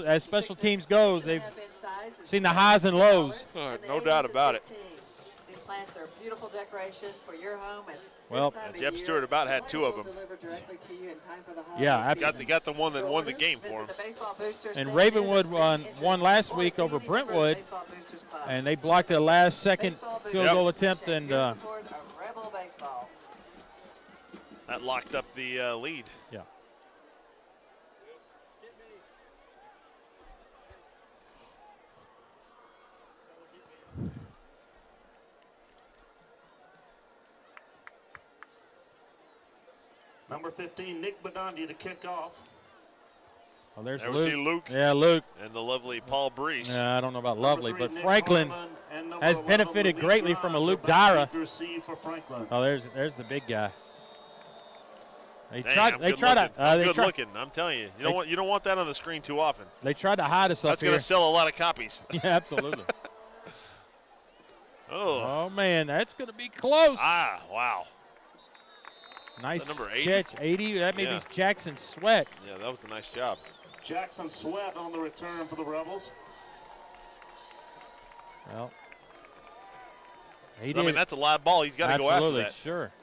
as special teams goes, they've seen the highs and lows. No doubt about it. These plants are beautiful decoration for your home. And well, Jeff Stewart about had 2 of them. Yeah, got the one that won the game for him. And Ravenwood won last week over Brentwood, and they blocked a last-second field goal attempt, and that locked up the lead. Yeah. Number 15, Nick Bedondi to kick off. Oh, there's There Luke. we see Luke. Yeah, Luke. And the lovely Paul Brees. Yeah, I don't know about lovely, but Nick Franklin Harmon, has benefited greatly from a Luke Dyra. Oh, Oh, there's the big guy. They Dang, tried I'm good looking. I'm telling you, you don't want that on the screen too often. They tried to hide us up That's here. going to sell a lot of copies. Yeah, absolutely. Oh man, that's going to be close. Ah, wow. Nice number 80? catch, 80. That maybe is Jackson Sweat. Yeah, that was a nice job. Jackson Sweat on the return for the Rebels. Well, I mean, that's a live ball. He's got to go after that. Sure.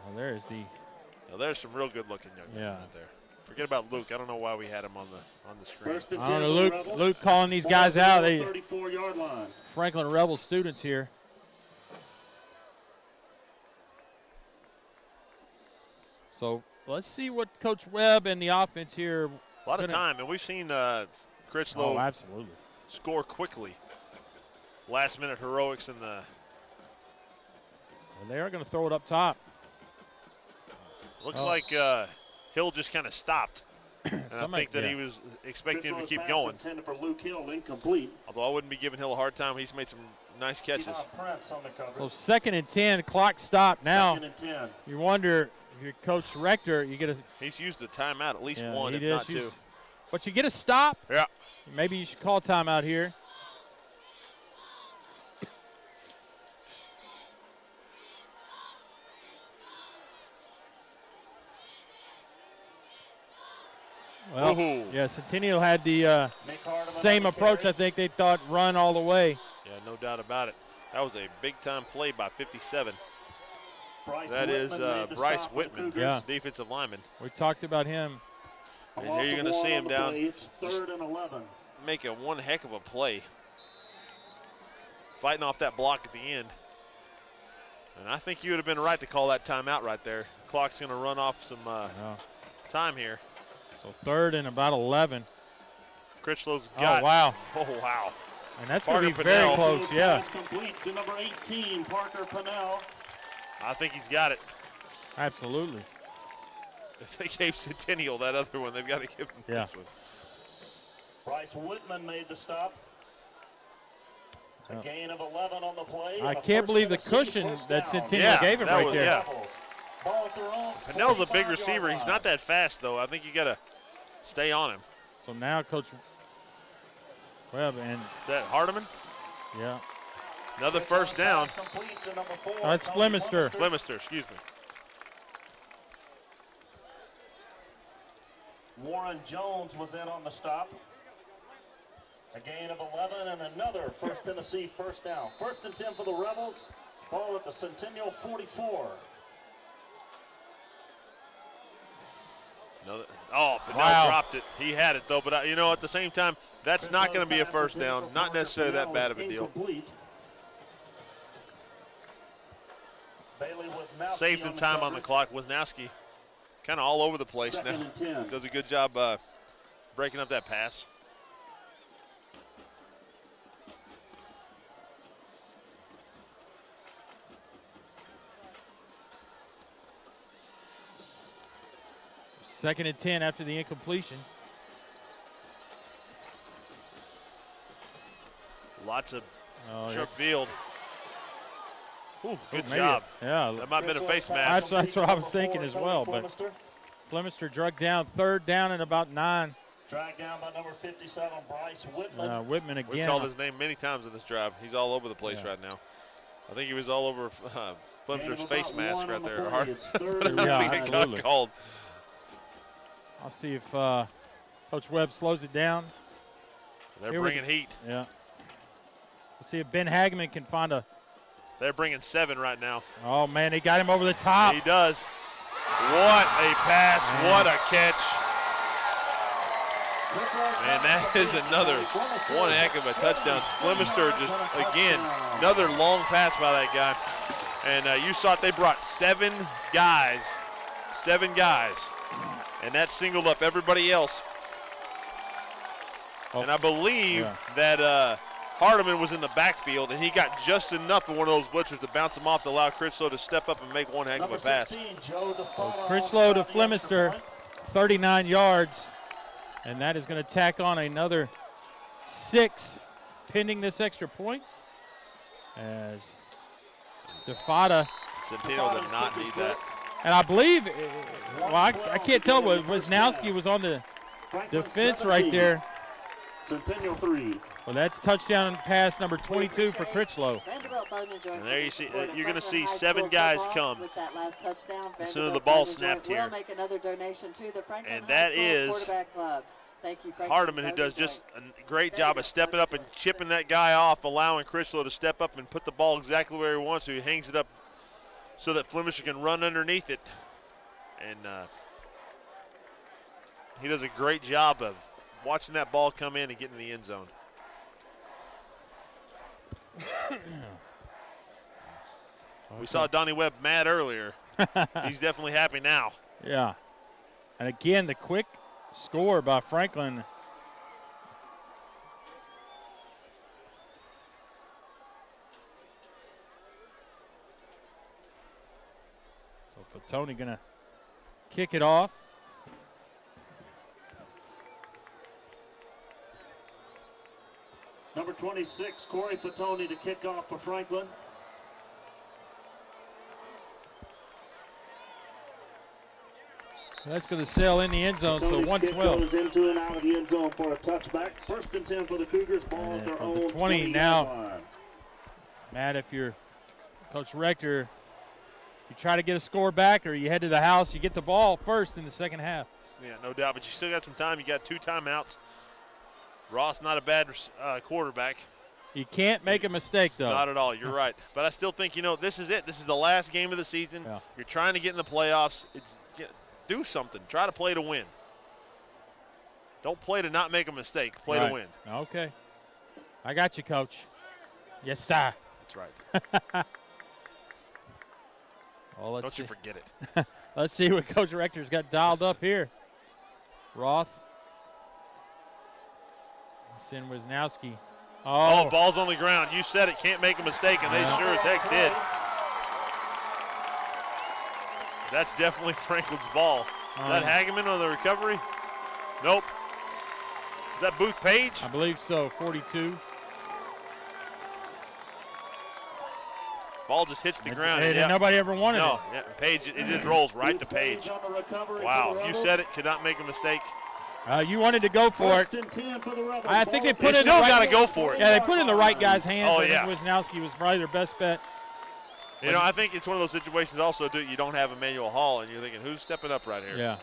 Well, there's the. Now, there's some real good-looking young men out there. Forget about Luke. I don't know why we had him on the screen. First and I 10 don't know, for the Luke calling these guys out. 34-yard line. Franklin Rebel students here. So let's see what Coach Webb and the offense here. A lot of time, and we've seen Critchlow absolutely score quickly. Last-minute heroics in the. And they are going to throw it up top. Looks like Hill just kind of stopped. And I think that he was expecting him to keep going. Intended for Luke Hill, incomplete. Although I wouldn't be giving Hill a hard time. He's made some nice catches. Prince on the cover. So 2nd and 10, clock stopped now. 2nd and 10. You wonder if you're Coach Rector, you get a. He's used the timeout at least one, if not two. But you get a stop. Yeah. Maybe you should call timeout here. Well, yeah, Centennial had the same approach. I think they thought run all the way. Yeah, no doubt about it. That was a big-time play by 57. That is Bryce Whitman, defensive lineman. We talked about him. And here you're going to see him down. It's 3rd and 11. Making one heck of a play. Fighting off that block at the end. And I think you would have been right to call that timeout right there. The clock's going to run off some time here. So 3rd and about 11. Critchlow's got. Oh, wow. Oh, wow. And that's going to be very close, yeah. Complete to number 18, Parker Pinnell. I think he's got it. Absolutely. If they gave Centennial that other one, they've got to give him this one. Bryce Whitman made the stop. A gain of 11 on the play. I can't believe the cushion that Centennial gave him right there. Yeah. Pinnell's a big receiver. He's not that fast, though. I think you got to stay on him. So now Coach Webb and. Is that Hardeman? Yeah. Another first down. That's Flemister. Flemister, excuse me. Warren Jones was in on the stop. A gain of 11 and another First Tennessee first down. 1st and 10 for the Rebels. Ball at the Centennial 44. Pinnell dropped it. He had it, though. But, at the same time, that's not going to be a first down. Not necessarily that bad of a deal. Saved some time on the clock. Wisnowski kind of all over the place now. Does a good job breaking up that pass. Second and 10 after the incompletion. Lots of short field. Ooh, good maybe job. Yeah. That might have been a face mask. That's what I was thinking as well. But Flemister drug down, 3rd down and about 9. Dragged down by number 57, Bryce Whitman. Whitman again. We've called his name many times in this drive. He's all over the place right now. I think he was all over Flemister's face mask right there. Got called. I'll see if Coach Webb slows it down. They're bringing heat. Yeah. Let's see if Ben Hagman can find a. They're bringing 7 right now. Oh, man, they got him over the top. He does. What a pass. Man. What a catch. And that is another one heck of a touchdown. Flemister just, again, another long pass by that guy. And you saw it, they brought 7 guys. 7 guys. And that singled up everybody else. Oh. And I believe that Hardeman was in the backfield, and he got just enough of one of those blitzers to bounce him off to allow Critchlow to step up and make one heck of a pass. Critchlow to Flemister, 39 yards. And that is going to tack on another 6 pending this extra point. As DeFada. Centennial did not need that. And I believe, well, I can't tell, but Wisnowski was on the defense right there. Centennial 3. Well, that's touchdown pass number 22 for Critchlow. And there you see, you're going to see 7 guys come as soon as the ball snapped here. And that is Hardeman, who does just a great job of stepping up and chipping that guy off, allowing Critchlow to step up and put the ball exactly where he wants to. He hangs it up so that Flemister can run underneath it. And he does a great job of watching that ball come in and get in the end zone. We saw Donnie Webb mad earlier. He's definitely happy now. Yeah. And again, the quick score by Franklin. So Fatoni gonna kick it off. Number 26, Corey Fatoni to kick off for Franklin. That's going to sail in the end zone, so 112. Goes into and out of the end zone for a touchback. 1st and 10 for the Cougars. Ball at their own 20 now. Matt, if you're Coach Rector, you try to get a score back or you head to the house, you get the ball first in the second half. Yeah, no doubt, but you still got some time. You got 2 timeouts. Ross, not a bad quarterback. You can't make a mistake, though. Not at all. You're right. But I still think, this is it. This is the last game of the season. Yeah. You're trying to get in the playoffs. Do something. Try to play to win. Don't play to not make a mistake. Play to win. Okay. I got you, Coach. Yes, sir. That's right. Well, Don't you forget it. Let's see what Coach Rector's got dialed up here. Roth. It's in Wisnowski. Oh, ball's on the ground. You said it. Can't make a mistake, and they sure as heck did. That's definitely Franklin's ball. Is that Hageman on the recovery? Nope. Is that Booth Page? I believe so, 42. Ball just hits the ground. And nobody ever wanted it. No, Page, it just rolls right to Page. Wow, you said it, could not make a mistake. You wanted to go for it. I think they put it in the still right. got to go for it. Yeah, they put it in the right guy's hands. Oh, I think Wisnowski was probably their best bet. I think it's one of those situations also, you don't have Emmanuel Hall, and you're thinking, who's stepping up right here? Yeah.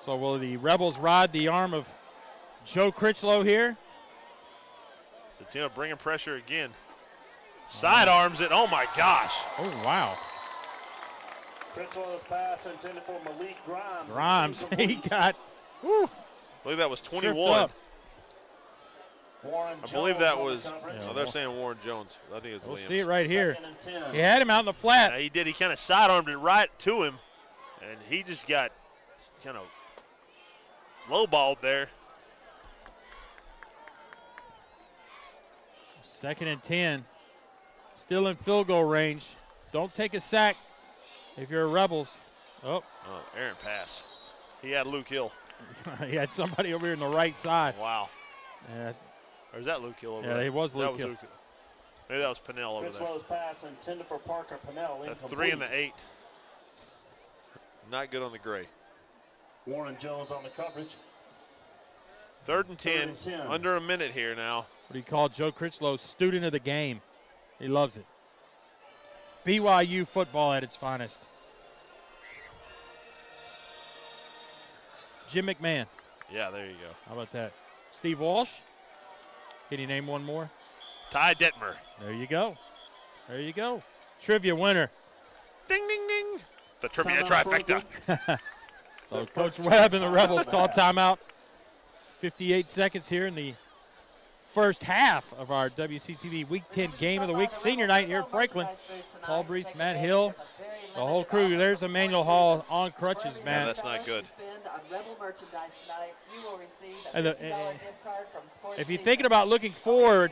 So will the Rebels ride the arm of Joe Critchlow here? Centennial bringing pressure again. Sidearms it. Oh, my gosh. Oh, wow. Critchlow's pass intended for Malik Grimes. Grimes, he got. Whew, I believe that was 21. I believe that was, they're saying Warren Jones. I think it was We'll Williams. see it right here. He had him out in the flat. Yeah, he did. He kind of sidearmed it right to him, and he just got kind of low-balled there. 2nd and 10. Still in field goal range. Don't take a sack if you're a Rebels. Oh, errant pass. He had Luke Hill. He had somebody over here on the right side. Wow. Yeah, Or is that Luke Hill over there? yeah, it was Luke Hill. Maybe that was Pinnell over there. Critchlow's pass intended for Parker Pinnell. That 3 and the 8. Not good on the gray. Warren Jones on the coverage. 3rd and 10. Under a minute here now. What do you call Joe Critchlow? Student of the game. He loves it. BYU football at its finest. Jim McMahon. Yeah, there you go. How about that? Steve Walsh. Can you name one more? Ty Detmer. There you go. There you go. Trivia winner. Ding, ding, ding. The trivia trifecta. So Coach Webb and the Rebels call timeout. 58 seconds here in the first half of our WCTV Week 10 Game of the Week Senior Night here at Franklin. Paul Brees, Matt Hill, the whole crew. There's Emmanuel Hall on crutches, Matt. Yeah, that's not good. If you're thinking about looking forward,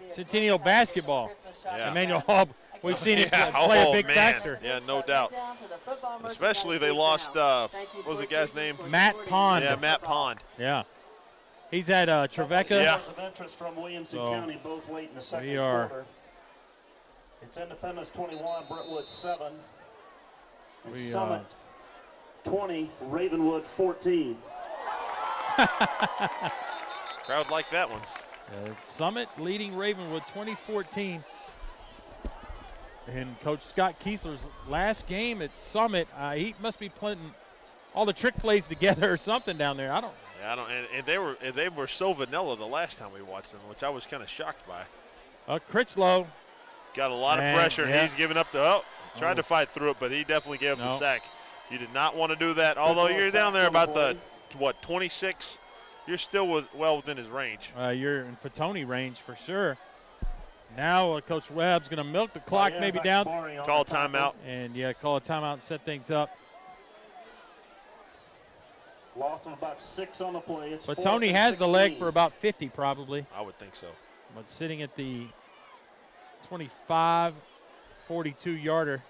Centennial basketball, Yeah. Emmanuel Hall, we've seen him play a big factor. Yeah, no doubt. Especially they lost, what was the guy's name? Matt Pond. Yeah, Matt Pond. Yeah. He's at Trevecca. Yeah. Of interest from Williamson County, both late in the second we are. quarter. It's Independence 21, Brentwood 7. And Summit 20, Ravenwood 14. Crowd liked that one. Summit leading Ravenwood 2014. And Coach Scott Kiesler's last game at Summit, he must be putting all the trick plays together or something down there. Yeah, and they were so vanilla the last time we watched them, which I was kind of shocked by. Critchlow got a lot of pressure, and he's giving up tried to fight through it, but he definitely gave up the sack. You did not want to do that, although you're down there about the 26. You're still well within his range. You're in Fatoni range for sure. Now Coach Webb's going to milk the clock maybe down. Call a timeout. And, call a timeout and set things up. Loss of about 6 on the play. It's Fatoni has the leg for about 50 probably. I would think so. But sitting at the 25, 42-yarder.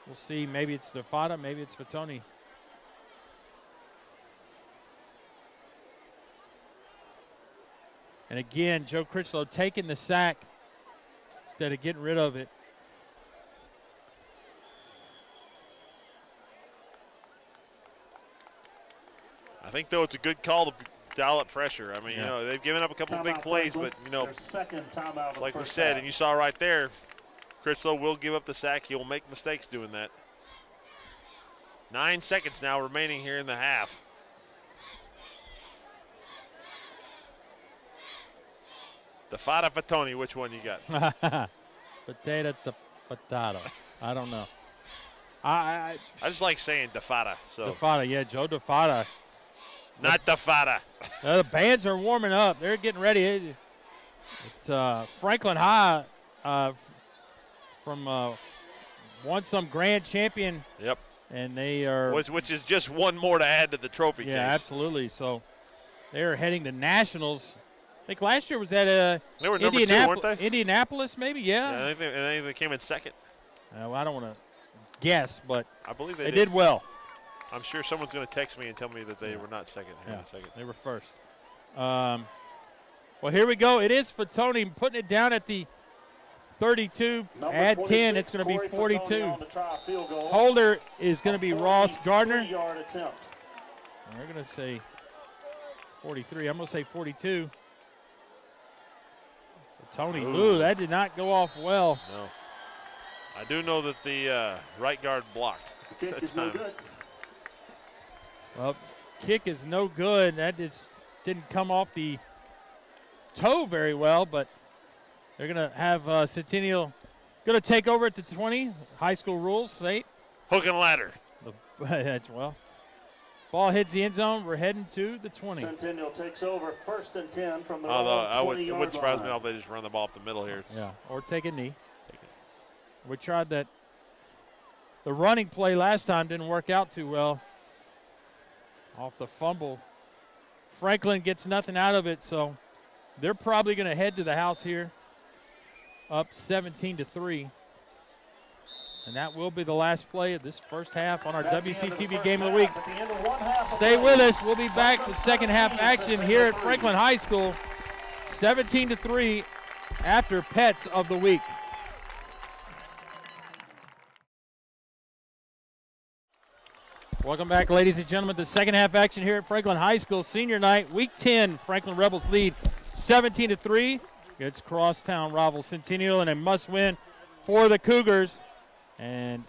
We'll see. Maybe it's Defada, maybe it's Fatoni. And again, Joe Critchlow taking the sack instead of getting rid of it. I think, though, it's a good call to dial up pressure. I mean, they've given up a couple of big plays, but, second timeout like we said, and you saw right there, Critchlow will give up the sack. He'll make mistakes doing that. 9 seconds now remaining here in the half. Defada Fatoni, which one you got? Potato to potato. I don't know. I just like saying Defada. So. Defada, Joe Defada. Not Defada. The bands are warming up. They're getting ready. It's Franklin High from won some grand champion. Yep. And they are. Which is just one more to add to the trophy case. Yeah, absolutely. So they're heading to nationals. I think last year was at they were number 2, weren't they? Indianapolis, maybe, Yeah, I think they came in second. Well, I don't want to guess, but I believe they did well. I'm sure someone's going to text me and tell me that they were not second. They were first. Well, here we go. It is Fatoni putting it down at the 32. Add 10. It's going to be 42. Holder is going to be Ross Gardner. We're going to say 43. I'm going to say 42. Fatoni. Ooh, that did not go off well. No. I do know that the right guard blocked. Kick is no good. Well, kick is no good. That just didn't come off the toe very well, but they're going to have Centennial going to take over at the 20. High school rules say. Hook and ladder. That's well. Ball hits the end zone. We're heading to the 20. Centennial takes over 1st and 10 from the 20-yard line. It wouldn't surprise me if they just run the ball up the middle here. Yeah, or take a knee. We tried that. The running play last time didn't work out too well. Off the fumble. Franklin gets nothing out of it, so they're probably going to head to the house here. Up 17-3. And that will be the last play of this first half on our WCTV Game of the Week. Stay with us. We'll be back with second half action here at Franklin High School. 17-3 after Pets of the Week. Welcome back, ladies and gentlemen, to second half action here at Franklin High School senior night. Week 10, Franklin Rebels lead 17-3. It's crosstown rival Centennial and a must-win for the Cougars. And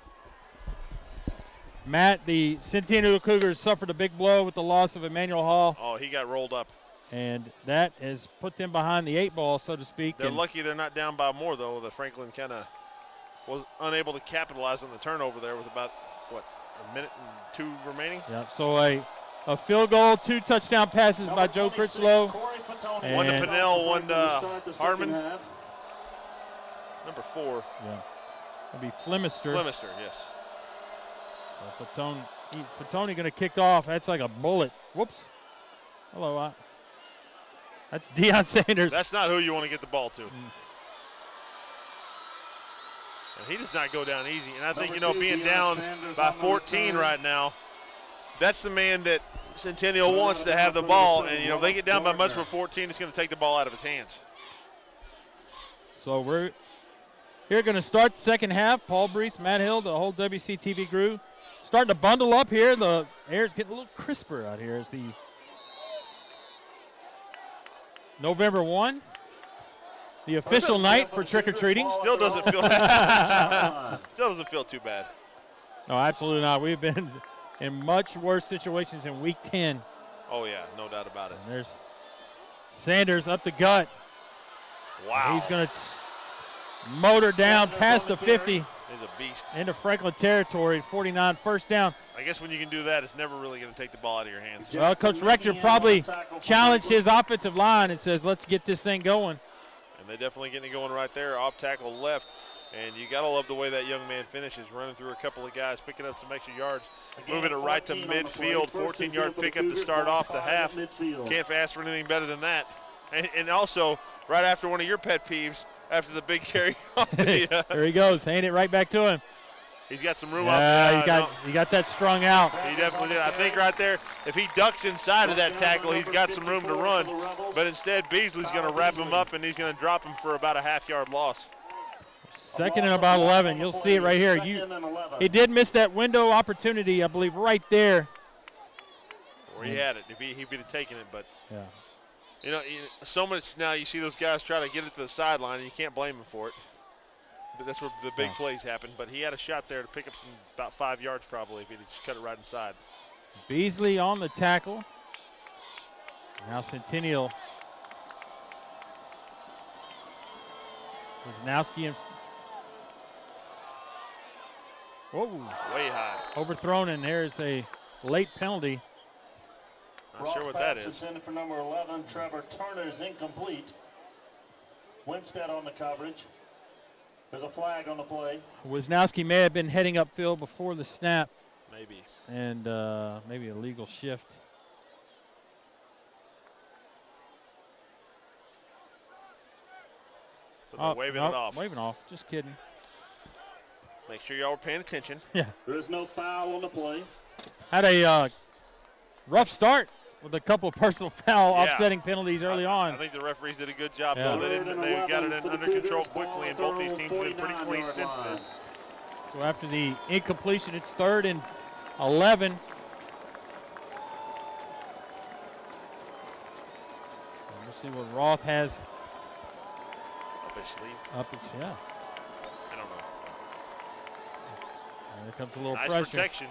Matt, the Centennial Cougars suffered a big blow with the loss of Emmanuel Hall. Oh, he got rolled up. And that has put them behind the 8 ball, so to speak. They're lucky they're not down by more, though. The Franklin kind of was unable to capitalize on the turnover there with about, what, a minute and 2 remaining? Yeah, so a field goal, 2 touchdown passes by Joe Critchlow. One to Pinnell, one to Hartman. Number 4. Yeah. It'll be Flemister. Flemister, yes. So Fatone going to kick off. That's like a bullet. Whoops. Hello. That's Deion Sanders. That's not who you want to get the ball to. And he does not go down easy. And I think, being down by 14 right now, that's the man that Centennial wants to have the ball. And, if they get down by much for 14, it's going to take the ball out of his hands. So we're here going to start the second half. Paul Brees, Matt Hill, the whole WCTV crew starting to bundle up here. The air is getting a little crisper out here as the November 1, the official night for trick-or-treating. Still doesn't feel too bad. No, absolutely not. We've been in much worse situations in Week 10. Oh, yeah, no doubt about it. And there's Sanders up the gut. Wow. He's going to motor down past the 50. He's a beast. Into Franklin territory, 49, first down. I guess when you can do that, it's never really going to take the ball out of your hands. Well, Coach Rector probably challenged his offensive line and says, let's get this thing going. And they're definitely getting it going right there, off tackle left. And you got to love the way that young man finishes, running through a couple of guys, picking up some extra yards, moving it right to midfield, 14-yard pickup to start off the half. Can't ask for anything better than that. And also, right after one of your pet peeves, after the big carry off the, there he goes, handing it right back to him. He's got some room off there. He got that strung out. He definitely did. I think right there, if he ducks inside of that tackle, he's got some room to run. But instead, Beasley's going to wrap him up, and he's going to drop him for about a half-yard loss. Second and about 11. You'll see it right here. He did miss that window opportunity, I believe, right there. Where he had it, if he'd have taken it. But, yeah. So much now you see those guys try to get it to the sideline, and you can't blame them for it. But that's where the big plays happen. But he had a shot there to pick up about 5 yards probably if he'd just cut it right inside. Beasley on the tackle. Now Centennial. Wisnowski and whoa. Way high. Overthrown, and there's a late penalty. Not sure what that is. Intended for number 11, Trevor Turner's incomplete. Winstead on the coverage. There's a flag on the play. Wisnowski may have been heading upfield before the snap. Maybe. And maybe a legal shift. So they're waving it off. Waving off. Just kidding. Make sure y'all are paying attention. Yeah. There is no foul on the play. Had a rough start with a couple of personal foul offsetting penalties early on. I think the referees did a good job, though. They got it under control quickly, and both these teams have been pretty clean since then. So after the incompletion, it's 3rd and 11. We'll see what Roth has. Up his sleeve? Up his, yeah. I don't know. And there comes a little nice pressure. Protection.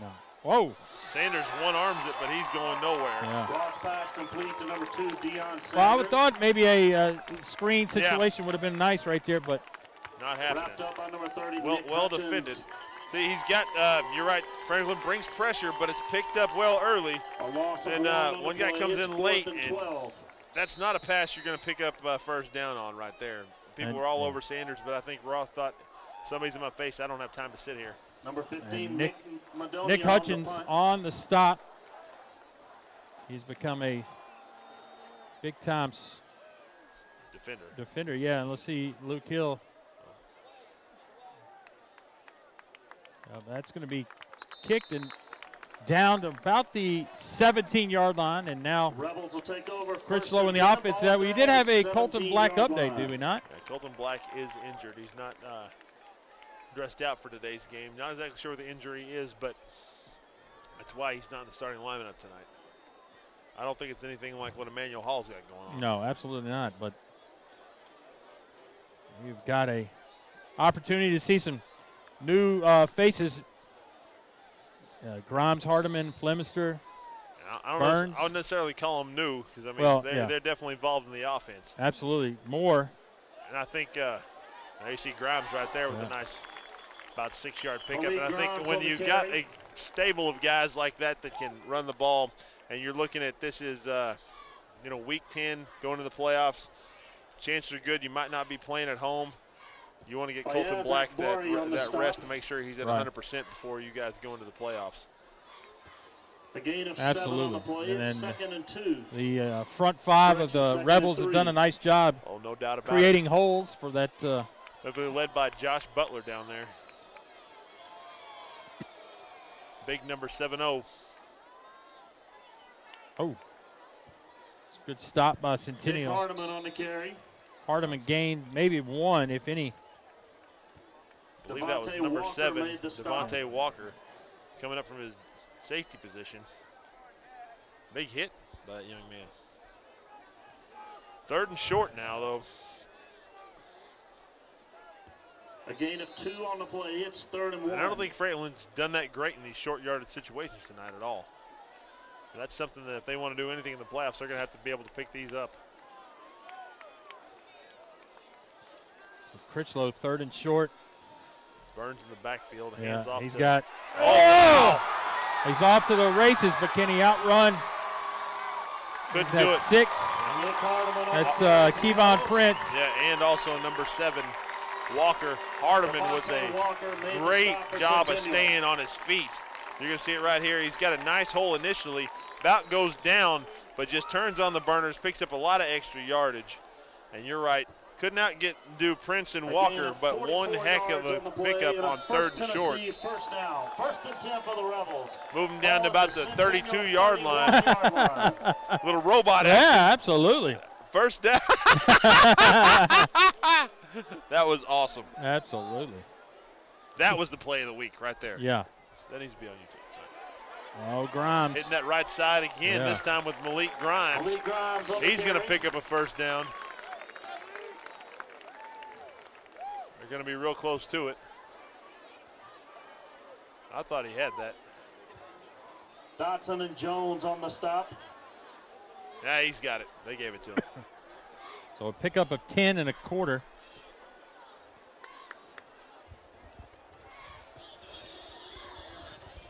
No. Whoa. Sanders one-arms it, but he's going nowhere. Yeah. Cross pass complete to number 2, Deion Sanders. Well, I would thought maybe a screen situation would have been nice right there, but not happening. Wrapped up on number 30, well defended. See, he's got, you're right, Franklin brings pressure, but it's picked up well early. And one guy comes in late, and that's not a pass you're going to pick up first down on right there. People were all over Sanders, but I think Roth thought, somebody's in my face, I don't have time to sit here. Number 15, Nick Hutchins on the stop. He's become a big-time defender. Yeah, and let's see Luke Hill. That's going to be kicked and down to about the 17-yard line, and now Rebels will take over. Critchlow in the offense. That we did have a Colton Black update, did we not? Yeah, Colton Black is injured. He's not dressed out for today's game. Not exactly sure what the injury is, but that's why he's not in the starting lineup tonight. I don't think it's anything like what Emmanuel Hall's got going on. No, absolutely not. But we've got a opportunity to see some new faces. Grimes, Hardiman, Flemister, Burns. I wouldn't necessarily call them new because, I mean, well, they're definitely involved in the offense. Absolutely. More. And I think now you see Grimes right there with a nice about 6-yard pickup. And I think when you've got a stable of guys like that that can run the ball, and you're looking at this is, week 10 going to the playoffs, chances are good you might not be playing at home. You want to get Colton Black that rest to make sure he's at 100% before you guys go into the playoffs. A gain of 7 on the play. And then 2nd and 2. The front 5 of the Rebels have done a nice job. Oh, no doubt about creating holes for that. They're led by Josh Butler down there. Big number 7-0. Oh, it's a good stop by Centennial. Hardiman on the carry. Hardiman gained maybe 1, if any. I believe that was number 7, Devontae Walker, coming up from his safety position. Big hit by that young man. 3rd and short now, though. A gain of 2 on the play. It's 3rd and 1. And I don't think Franklin's done that great in these short-yarded situations tonight at all. And that's something that if they want to do anything in the playoffs, they're going to have to be able to pick these up. So Critchlow, 3rd and short. Burns in the backfield, hands off. He's got. Oh! He's off to the races, but can he outrun? Couldn't do it. 6. That's Kevon Prince. Yeah, and also number 7, Walker. Hardiman with a great job of staying on his feet. You're going to see it right here. He's got a nice hole initially. About goes down, but just turns on the burners, picks up a lot of extra yardage. And you're right. Could not do Prince and Walker, but one heck of a pickup on 3rd and short. First down. 1st and 10 for the Rebels. Moving down to about the 32-yard line. Little robot action. Yeah, absolutely. First down. That was awesome. Absolutely. That was the play of the week right there. Yeah. That needs to be on YouTube. Oh, Grimes. Hitting that right side again, this time with Malik Grimes. He's going to pick up a 1st down. They're going to be real close to it. I thought he had that. Dotson and Jones on the stop. Yeah, he's got it. They gave it to him. So a pickup of 10 1/4.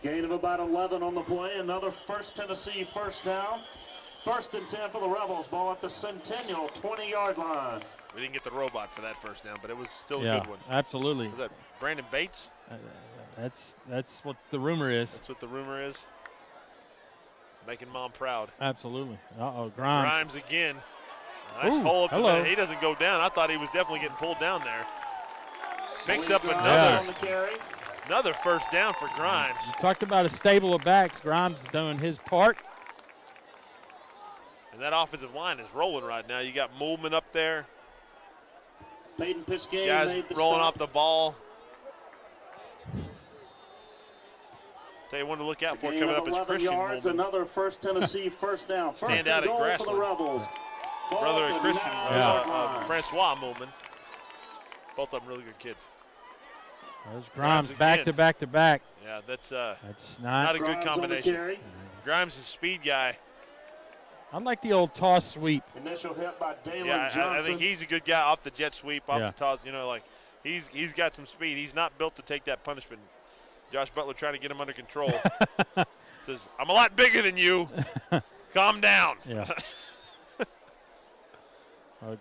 Gain of about 11 on the play. Another First Tennessee first down. 1st and 10 for the Rebels. Ball at the Centennial 20-yard line. We didn't get the robot for that first down, but it was still a good one. Absolutely. Was that Brandon Bates? That's what the rumor is. That's what the rumor is. Making Mom proud. Absolutely. Uh-oh, Grimes. Grimes again. Nice hole up to that. He doesn't go down. I thought he was definitely getting pulled down there. Picks up another 1st down for Grimes. You talked about a stable of backs. Grimes is doing his part. And that offensive line is rolling right now. You got movement up there. Peyton Piscay guys rolling off the ball. Tell you one to look out for coming up is Christian yards, Moulman. Another First Tennessee first down. Stand out at Grassland. For the Rebels. Brother of Christian, Francois Moulman. Both of them really good kids. There's Grimes back to back to back. Yeah, that's not a good combination. Grimes is a speed guy. I like the old toss sweep. Initial hit by Dalen Johnson. I think he's a good guy off the jet sweep, off the toss. He's got some speed. He's not built to take that punishment. Josh Butler trying to get him under control. Says, I'm a lot bigger than you. Calm down. Yeah.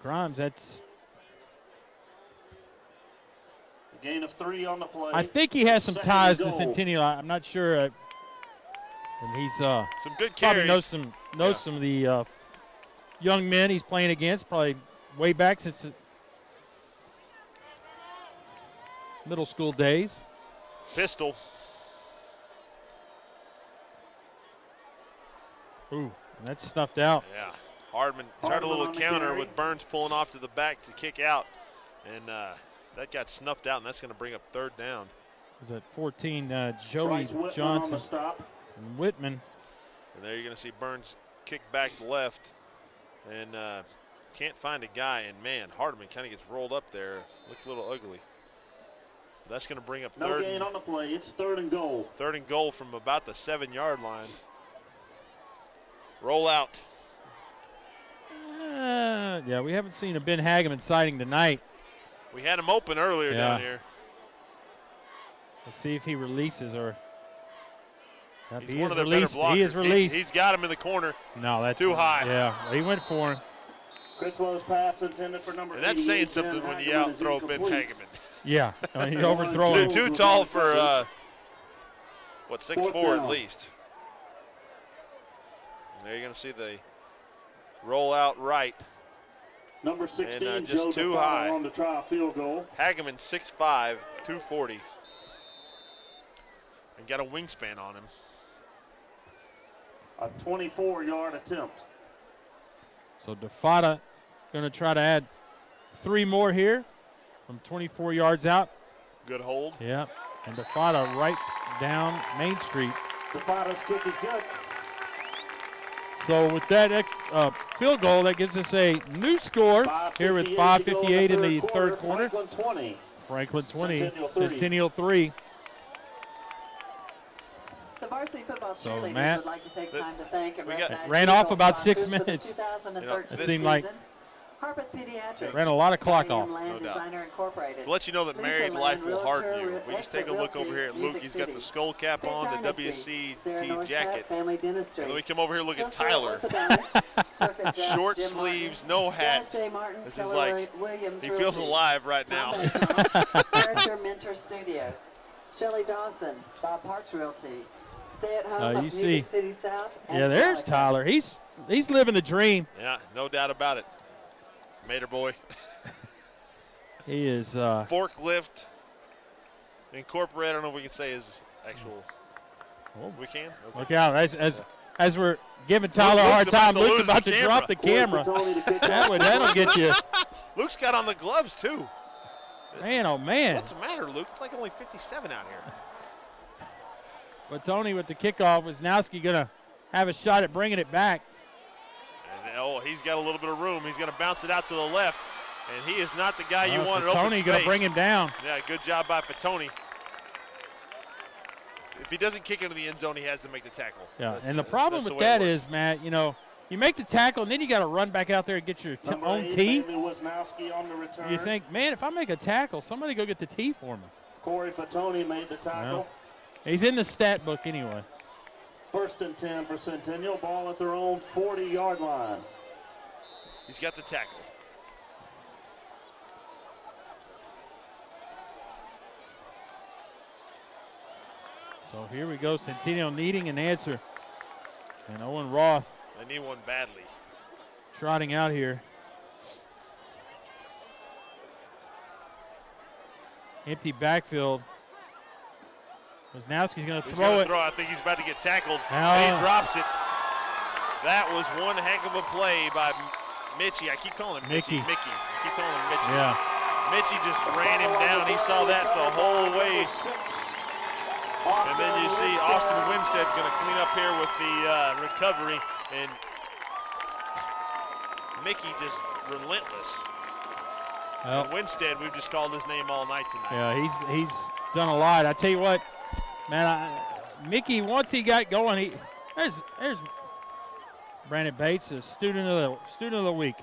Grimes, that's. A gain of 3 on the play. I think he has some ties to Centennial. I'm not sure. And he's some good probably carries. knows some of the young men he's playing against, probably way back since Pistol Ooh, that's snuffed out. Yeah. Hardman tried a little counter with Burns pulling off to the back to kick out. And that got snuffed out, and that's going to bring up 3rd down. Was that 14, Joey Johnson and Whitman. And there you're going to see Burns kick back left. And can't find a guy. And, man, Hardman kind of gets rolled up there. Looked a little ugly. That's going to bring up 3rd. No gain on the play. It's 3rd and goal. 3rd and goal from about the 7-yard line. Roll out. Yeah, we haven't seen a Ben Hageman sighting tonight. We had him open earlier down here. Let's see if he releases or. He's one of their better blockers. He is released. He's got him in the corner. No, that's too high. Yeah, he went for him. Critchlow's pass intended for number 88. And that's saying something when you out-throw Ben Hageman. Yeah, I mean, you overthrow him. Too tall for, 6'4" at least. And there you're going to see the roll out right. Number 16, and, Joe just too DeFato high. On the try field goal. Hageman 6'5", 240. And got a wingspan on him. A 24-yard attempt. So DeFato going to try to add 3 more here from 24 yards out. Good hold. Yeah, and DeFato right down Main Street. DeFato's kick is good. So with that field goal, that gives us a new score here with 5:58 in the third quarter. Franklin 20, Centennial 3. The varsity football So, cheerleaders Matt, would like to take time to thank and recognize ran off about sponsors 6 for the minutes. 2013 It seemed like Harpeth Pediatrics, ran a lot of clock off. Land No doubt. Designer Incorporated. To let you know that Lisa married Land, life will harden Realtor, you. We just take a Exit look over Realty, here at Luke. Music He's got the City. skull cap Big on, the Dynasty, Sarah WCT North jacket. Family Dentistry. And then we come over here and look at Hillsborough Tyler. Orthodontics, Circuit Judge Short Jim sleeves, Martin, no hat. Josh J. Martin, This is Keller like, Williams he feels Realty, alive right Tom now. Mason, Character Mentor Studio, Shelley Dawson, Bob Parks Realty, Stay at Home You of Music see. City South. And Yeah, there's Sonic. Tyler. He's living the dream. Yeah, no doubt about it. Mater boy. He is. Forklift Incorporated. I don't know if we can say his actual. Oh. We can? Okay. Look out. As we're giving Tyler a hard time, Luke's about to drop the camera. That'll get you. Luke's got on the gloves, too. Man, oh, man. What's the matter, Luke? It's like only 57 out here. But Tony with the kickoff. Wisnowski going to have a shot at bringing it back. And, he's got a little bit of room. He's going to bounce it out to the left. And he is not the guy you want at open Tony space. going to bring him down. Yeah, good job by Fatoni. If he doesn't kick into the end zone, he has to make the tackle. Yeah, and the problem with that is, Matt, you make the tackle, and then you got to run back out there and get your own tee. You think, man, if I make a tackle, somebody go get the tee for me. Corey Fatoni made the tackle. No. He's in the stat book anyway. 1st and 10 for Centennial. Ball at their own 40-yard line. He's got the tackle. So here we go. Centennial needing an answer. And Owen Roth. They need one badly. Trotting out here. Empty backfield. Wisnowski's going to throw it. I think he's about to get tackled. Now, and he drops it. That was one heck of a play by Mitchie. I keep calling him Mickey. I keep calling him Mitchie. Yeah. Mitchie just ran him down. He saw that the whole way. And then you see Austin Winstead's going to clean up here with the recovery. And Mickey just relentless. Well, and Winstead, we've just called his name all night tonight. Yeah, he's done a lot. I tell you what, man, Mickey, once he got going, there's Brandon Bates, a student of the week.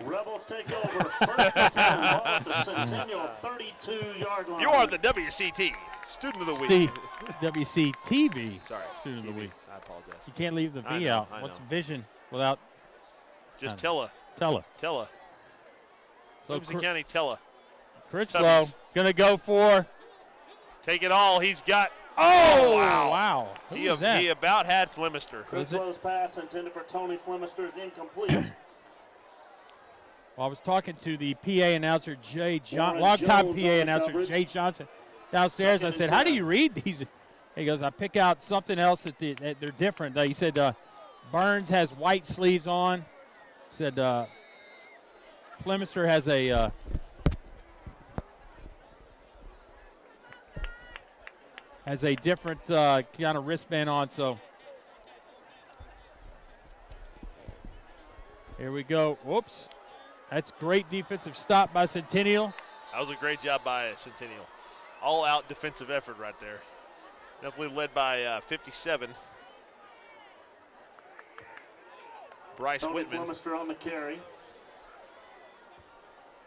Rebels take over. 1st and 10. Ball at the Centennial 32-yard line. You are the WCT Student of the Week. WCTV. Sorry, Student of the Week. I apologize. You can't leave the V out. What's vision without? Just Tella. Tella. So Williamson County Tella. Critchlow going to go for. Take it all. He's got. Oh, wow. He about had Flemister. Critchlow's pass intended for Tony Flemister is incomplete. Well, I was talking to the PA announcer, longtime PA announcer, Jay Johnson, downstairs. I said, how do you read these? He goes, I pick out something else that they're different. He said, Burns has white sleeves on. Said Flemister has a different kind of wristband on. So here we go. Whoops. That's great defensive stop by Centennial. That was a great job by Centennial. All-out defensive effort right there. Definitely led by 57. Bryce Whitman. On the carry.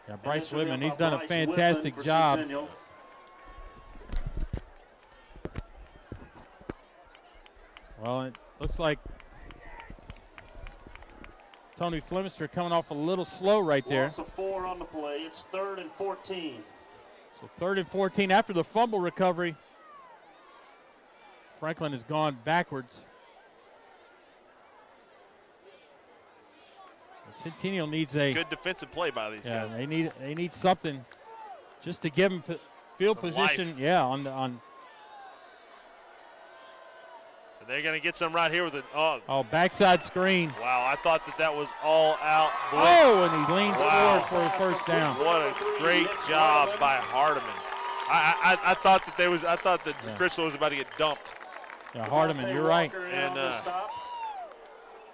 Yeah, Bryce Whitman, he's done a fantastic job. Centennial. Well, it looks like Tony Flemister coming off a little slow right there. Loss of 4 on the play. It's 3rd and 14. So 3rd and 14 after the fumble recovery. Franklin has gone backwards. And Centennial needs a good defensive play by these guys. They need something just to give them field Some position. life. Yeah, on. They're going to get some right here with it. Backside screen. Wow, I thought that was all out blitz. Oh, and he leans forward for a first down. What a great job by Hardiman. I thought that Critchlow was about to get dumped. Yeah, Hardiman, you're right. And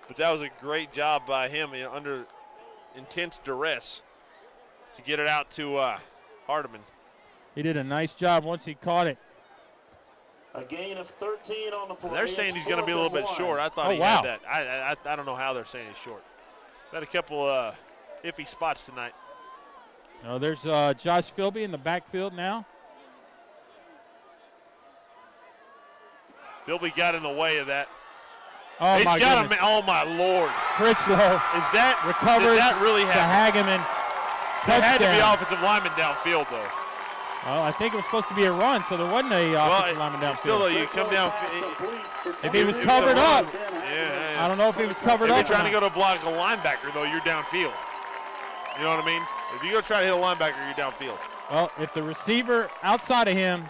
but that was a great job by him under intense duress to get it out to Hardiman. He did a nice job once he caught it. A gain of 13 on the play. They're saying he's going to be a little bit short. I thought he had that. I don't know how they're saying he's short. Got a couple iffy spots tonight. Oh, there's Josh Philby in the backfield now. Philby got in the way of that. Oh, He's my got goodness. Oh, my Lord. Critchlow recovered. Did that really happen? The Hageman touchdown. It had to be offensive lineman downfield, though. Well, I think it was supposed to be a run, so there wasn't a offensive lineman downfield. Still, though, you come down. If he was covered up, I don't know if he was covered up. If you're trying to go to block a linebacker, though, you're downfield. You know what I mean? If you go try to hit a linebacker, you're downfield. Well, if the receiver outside of him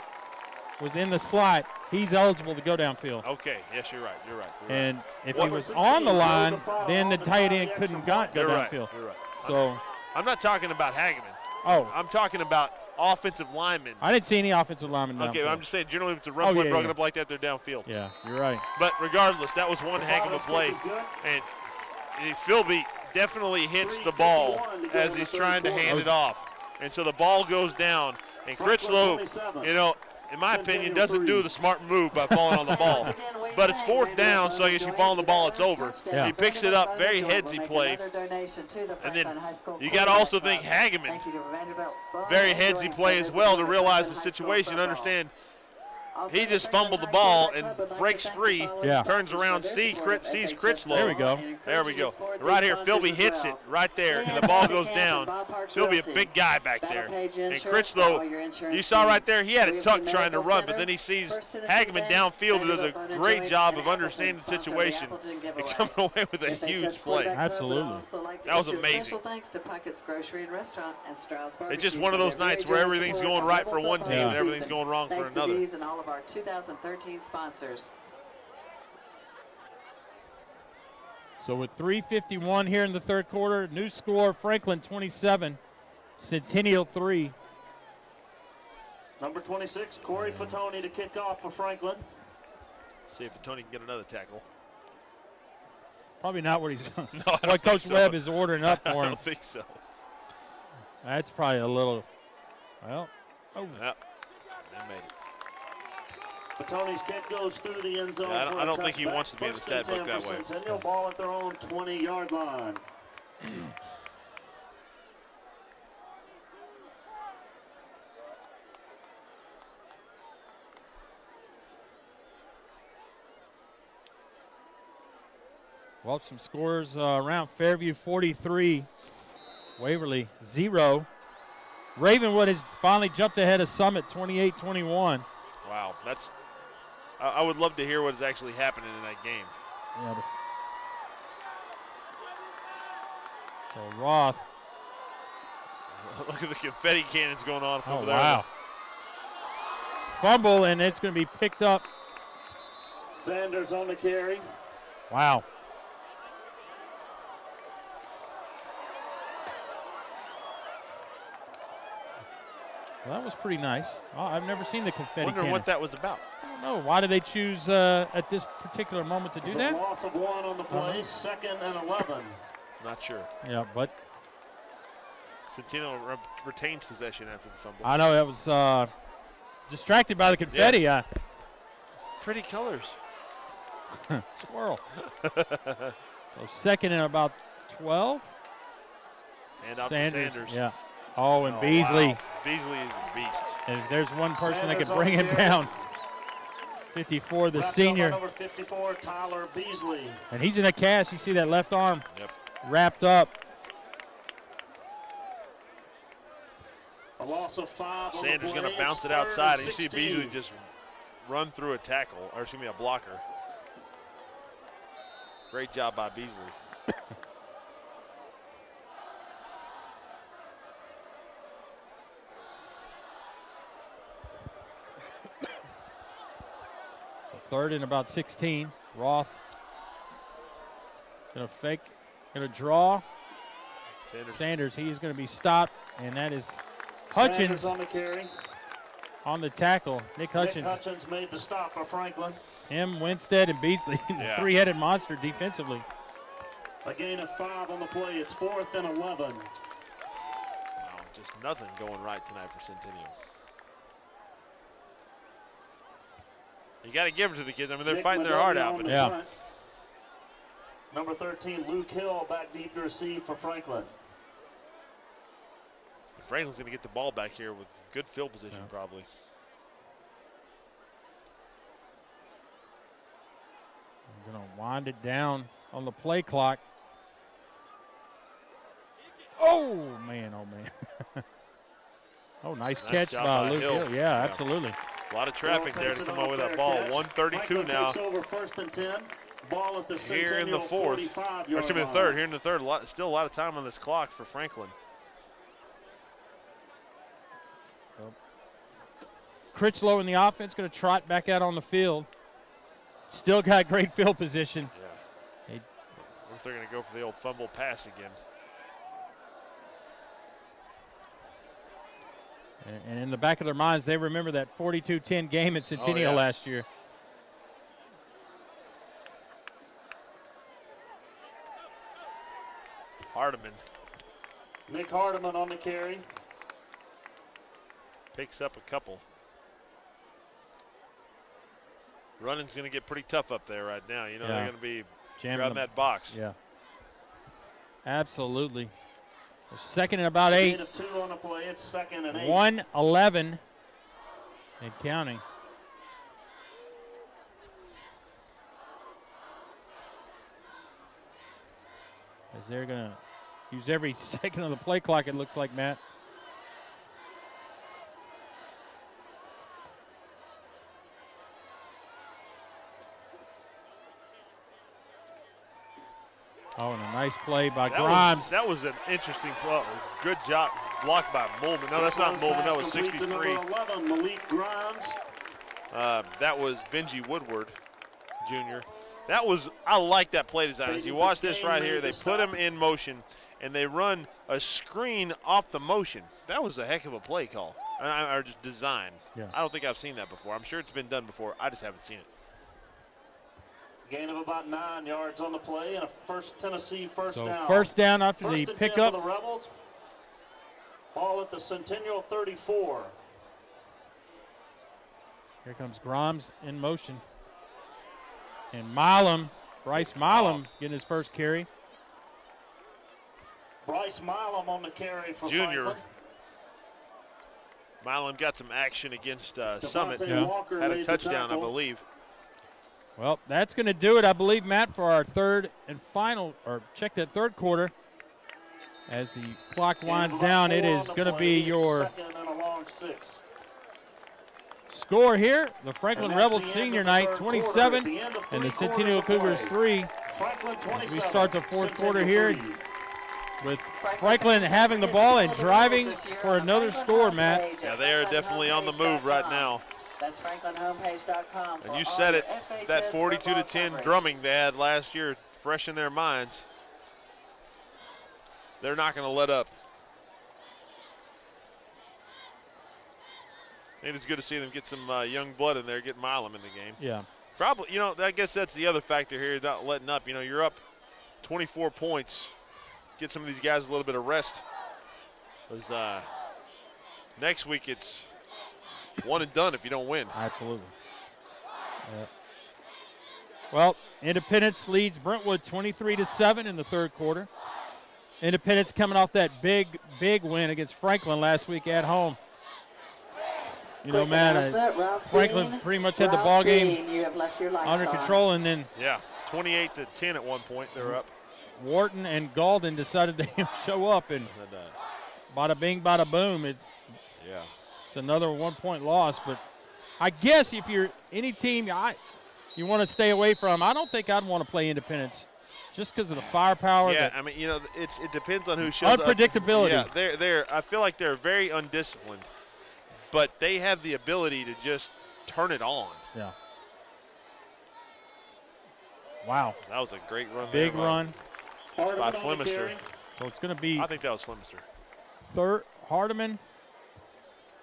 was in the slot, he's eligible to go downfield. Okay, yes, you're right. You're right. And if he was on the line, then the tight end couldn't go downfield. You're right. So I'm not talking about Hageman. Oh. I'm talking about offensive linemen. I didn't see any offensive linemen downfield. Okay, I'm just saying, generally if it's a run play broken up like that, they're downfield. Yeah, you're right. But regardless, that was one heck of a play. And Philby definitely hits the ball as he's trying to hand it off. And so the ball goes down. And Critchlow, in my opinion, doesn't do the smart move by falling on the ball. But it's 4th down, so I guess you fall on the ball, it's over. Yeah. He picks it up, very headsy play. And then you got to also think Hageman, very headsy play as well to realize the situation, understand he just fumbled the ball and breaks free, turns around, sees Critchlow. There we go. There we go. Right here, Philby hits it right there, and the ball goes down. Philby, a big guy back there. And Critchlow, you saw right there, he had it tucked trying to run, but then he sees Hageman downfield, who does a great job of understanding the situation and coming away with a huge play. Absolutely. That was amazing. It's just one of those nights where everything's going right for one team and everything's going wrong for another. And all of our 2013 sponsors. So with 3:51 here in the third quarter, new score, Franklin 27, Centennial 3. Number 26, Corey Fatoni to kick off for Franklin. See if Fatoni can get another tackle. Probably not what he's No, what Coach Webb is ordering up for him. I don't think so. That's probably a little, well. Oh. Yep, they made it. Fatoni's kick goes through the end zone. Yeah, I don't think he wants to be in the stat book that way. Centennial ball at their own 20-yard line. Well, some scores around Fairview 43, Waverly 0. Ravenwood has finally jumped ahead of Summit 28-21. Wow, I would love to hear what is actually happening in that game. Yeah. So Roth. Look at the confetti cannons going on over there. Wow. Fumble, and it's going to be picked up. Sanders on the carry. Wow. Well, that was pretty nice. Oh, I've never seen the confetti Wonder cannon. what that was about. I don't know. Why did they choose at this particular moment to do that? Loss of 1 on the play, 2nd and 11. Not sure. Yeah, but Centennial retains possession after the fumble. I know that was distracted by the confetti. Yes. Pretty colors. Squirrel. So 2nd and about 12. And out to Sanders. Yeah. Oh, and Beasley. Wow. Beasley is a beast. And if there's one person Sanders that could bring him down, 54, the senior. Number 54, Tyler Beasley. And he's in a cast. You see that left arm wrapped up. A loss of 5. Sanders going to bounce it outside. And you see Beasley just run through a tackle, or excuse me, a blocker. Great job by Beasley. So 3rd and about 16. Roth going to fake, going to draw. Sanders, he is going to be stopped, and that is Hutchins on the carry. On the tackle. Nick Hutchins. Nick Hutchins made the stop for Franklin. Him, Winstead, and Beasley, the three-headed monster defensively. A gain of 5 on the play. It's 4th and 11. Wow, just nothing going right tonight for Centennial. You got to give it to the kids. I mean, they're fighting their heart out. But yeah. Number 13, Luke Hill, back deep to receive for Franklin. Franklin's going to get the ball back here with good field position, probably. I'm going to wind it down on the play clock. Oh, man, oh, man. Oh, nice catch by Luke Hill. Yeah, absolutely. A lot of traffic there to come over that ball. 1:32 now. Takes over 1st and 10. Ball at the here in the 4th. Or excuse me, the 3rd. Here in the 3rd. Still a lot of time on this clock for Franklin. Critchlow in the offense going to trot back out on the field. Still got great field position. Yeah. I wonder if they're going to go for the old fumble pass again. And in the back of their minds, they remember that 42-10 game at Centennial last year. Hardiman. Nick Hardiman on the carry. Picks up a couple. Running's going to get pretty tough up there right now. You know, they're going to be grabbing that box. Yeah. Absolutely. 2nd and about 8. Gain of 2 on the play. It's 2nd and 8. 1-11 and counting. As they're going to use every second of the play clock, it looks like, Matt. Oh, and a nice play by Grimes. That was an interesting play. Good job blocked by Mulvin. No, that's not Mulvin. That was 63. Number 11, Malik Grimes. That was Benji Woodward, Jr. That was, I like that play design. As you watch this right here, they put him in motion, and they run a screen off the motion. That was a heck of a play call, or just design. Yeah. I don't think I've seen that before. I'm sure it's been done before. I just haven't seen it. Gain of about 9 yards on the play and a Tennessee first down. First down after first the and pickup. 10 for the Rebels. Ball at the Centennial 34. Here comes Grimes in motion. And Milam, Bryce Milam getting his first carry. Bryce Milam on the carry for Junior. Franklin. Milam got some action against Summit. Walker had a touchdown, I tackle. believe. Well, that's going to do it, I believe, Matt, for our third and final, or check that third quarter. As the clock winds down, it is going to be your second and a long 6. score here. The Franklin Rebels senior night, 27, and the Centennial Cougars 3. As we start the fourth quarter here with Franklin having the ball and driving for another score, Matt. Yeah, they are definitely on the move right now. That's franklinhomepage.com. And you said it, that 42-10 drumming they had last year, fresh in their minds. They're not going to let up. And it's good to see them get some young blood in there, get Milam in the game. Yeah. Probably, I guess that's the other factor here, not letting up. You're up 24 points. Get some of these guys a little bit of rest. Because next week it's one and done if you don't win. Absolutely. Well, Independence leads Brentwood 23-7 in the third quarter. Independence coming off that big win against Franklin last week at home. Man, Franklin pretty much had the ball game under control, and then 28-10 at one point they're up. Wharton and Galden decided they show up, and bada bing, bada boom. It's another 1-point loss. But I guess if you're any team you want to stay away from, I don't think I'd want to play Independence just because of the firepower. Yeah, it depends on who shows unpredictability. up. Yeah, I feel like they're very undisciplined. But they have the ability to just turn it on. Yeah. Wow. That was a great run. Big run. By Flemister. So it's going to be. I think that was Flemister. Third, Hardeman.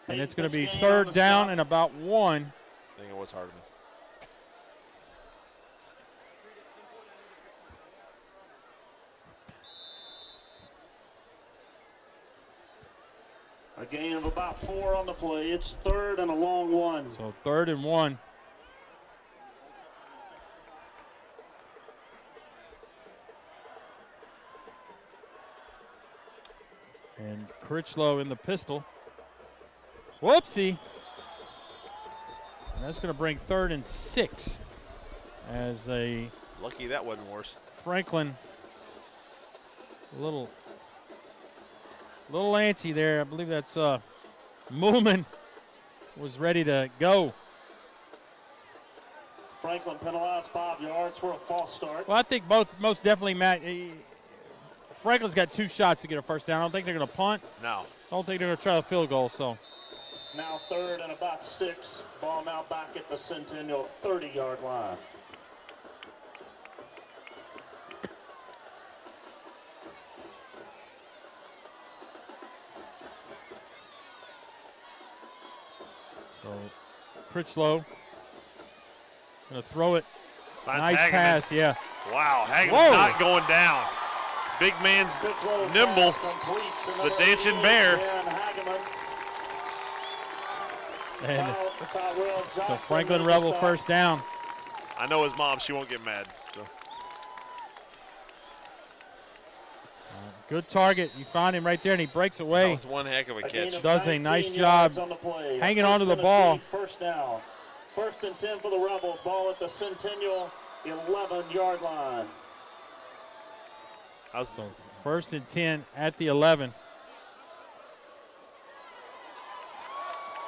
And it's going to be third down and about 1. I think it was Hardeman. A gain of about 4 on the play. It's third and a long 1. So 3rd and 1. And Critchlow in the pistol. Whoopsie. And that's going to bring 3rd and 6 as a. Lucky that wasn't worse. Franklin. A little antsy there. I believe that's Moolman was ready to go. Franklin penalized 5 yards for a false start. Well, I think most definitely, Matt, Franklin's got 2 shots to get a first down. I don't think they're going to punt. No. I don't think they're going to try a field goal. So it's now 3rd and about 6. Ball now back at the Centennial 30-yard line. So Critchlow going to throw it. Nice Hageman. Pass, yeah. Wow, Hageman's not going down. Big man's nimble. The dancing bear. And so Franklin Rebel first down. I know his mom, she won't get mad. So. Good target. You find him right there, and he breaks away. That was one heck of a catch. Does a nice job hanging on to the ball. First down. 1st and 10 for the Rebels. Ball at the Centennial 11-yard line. So 1st and 10 at the 11.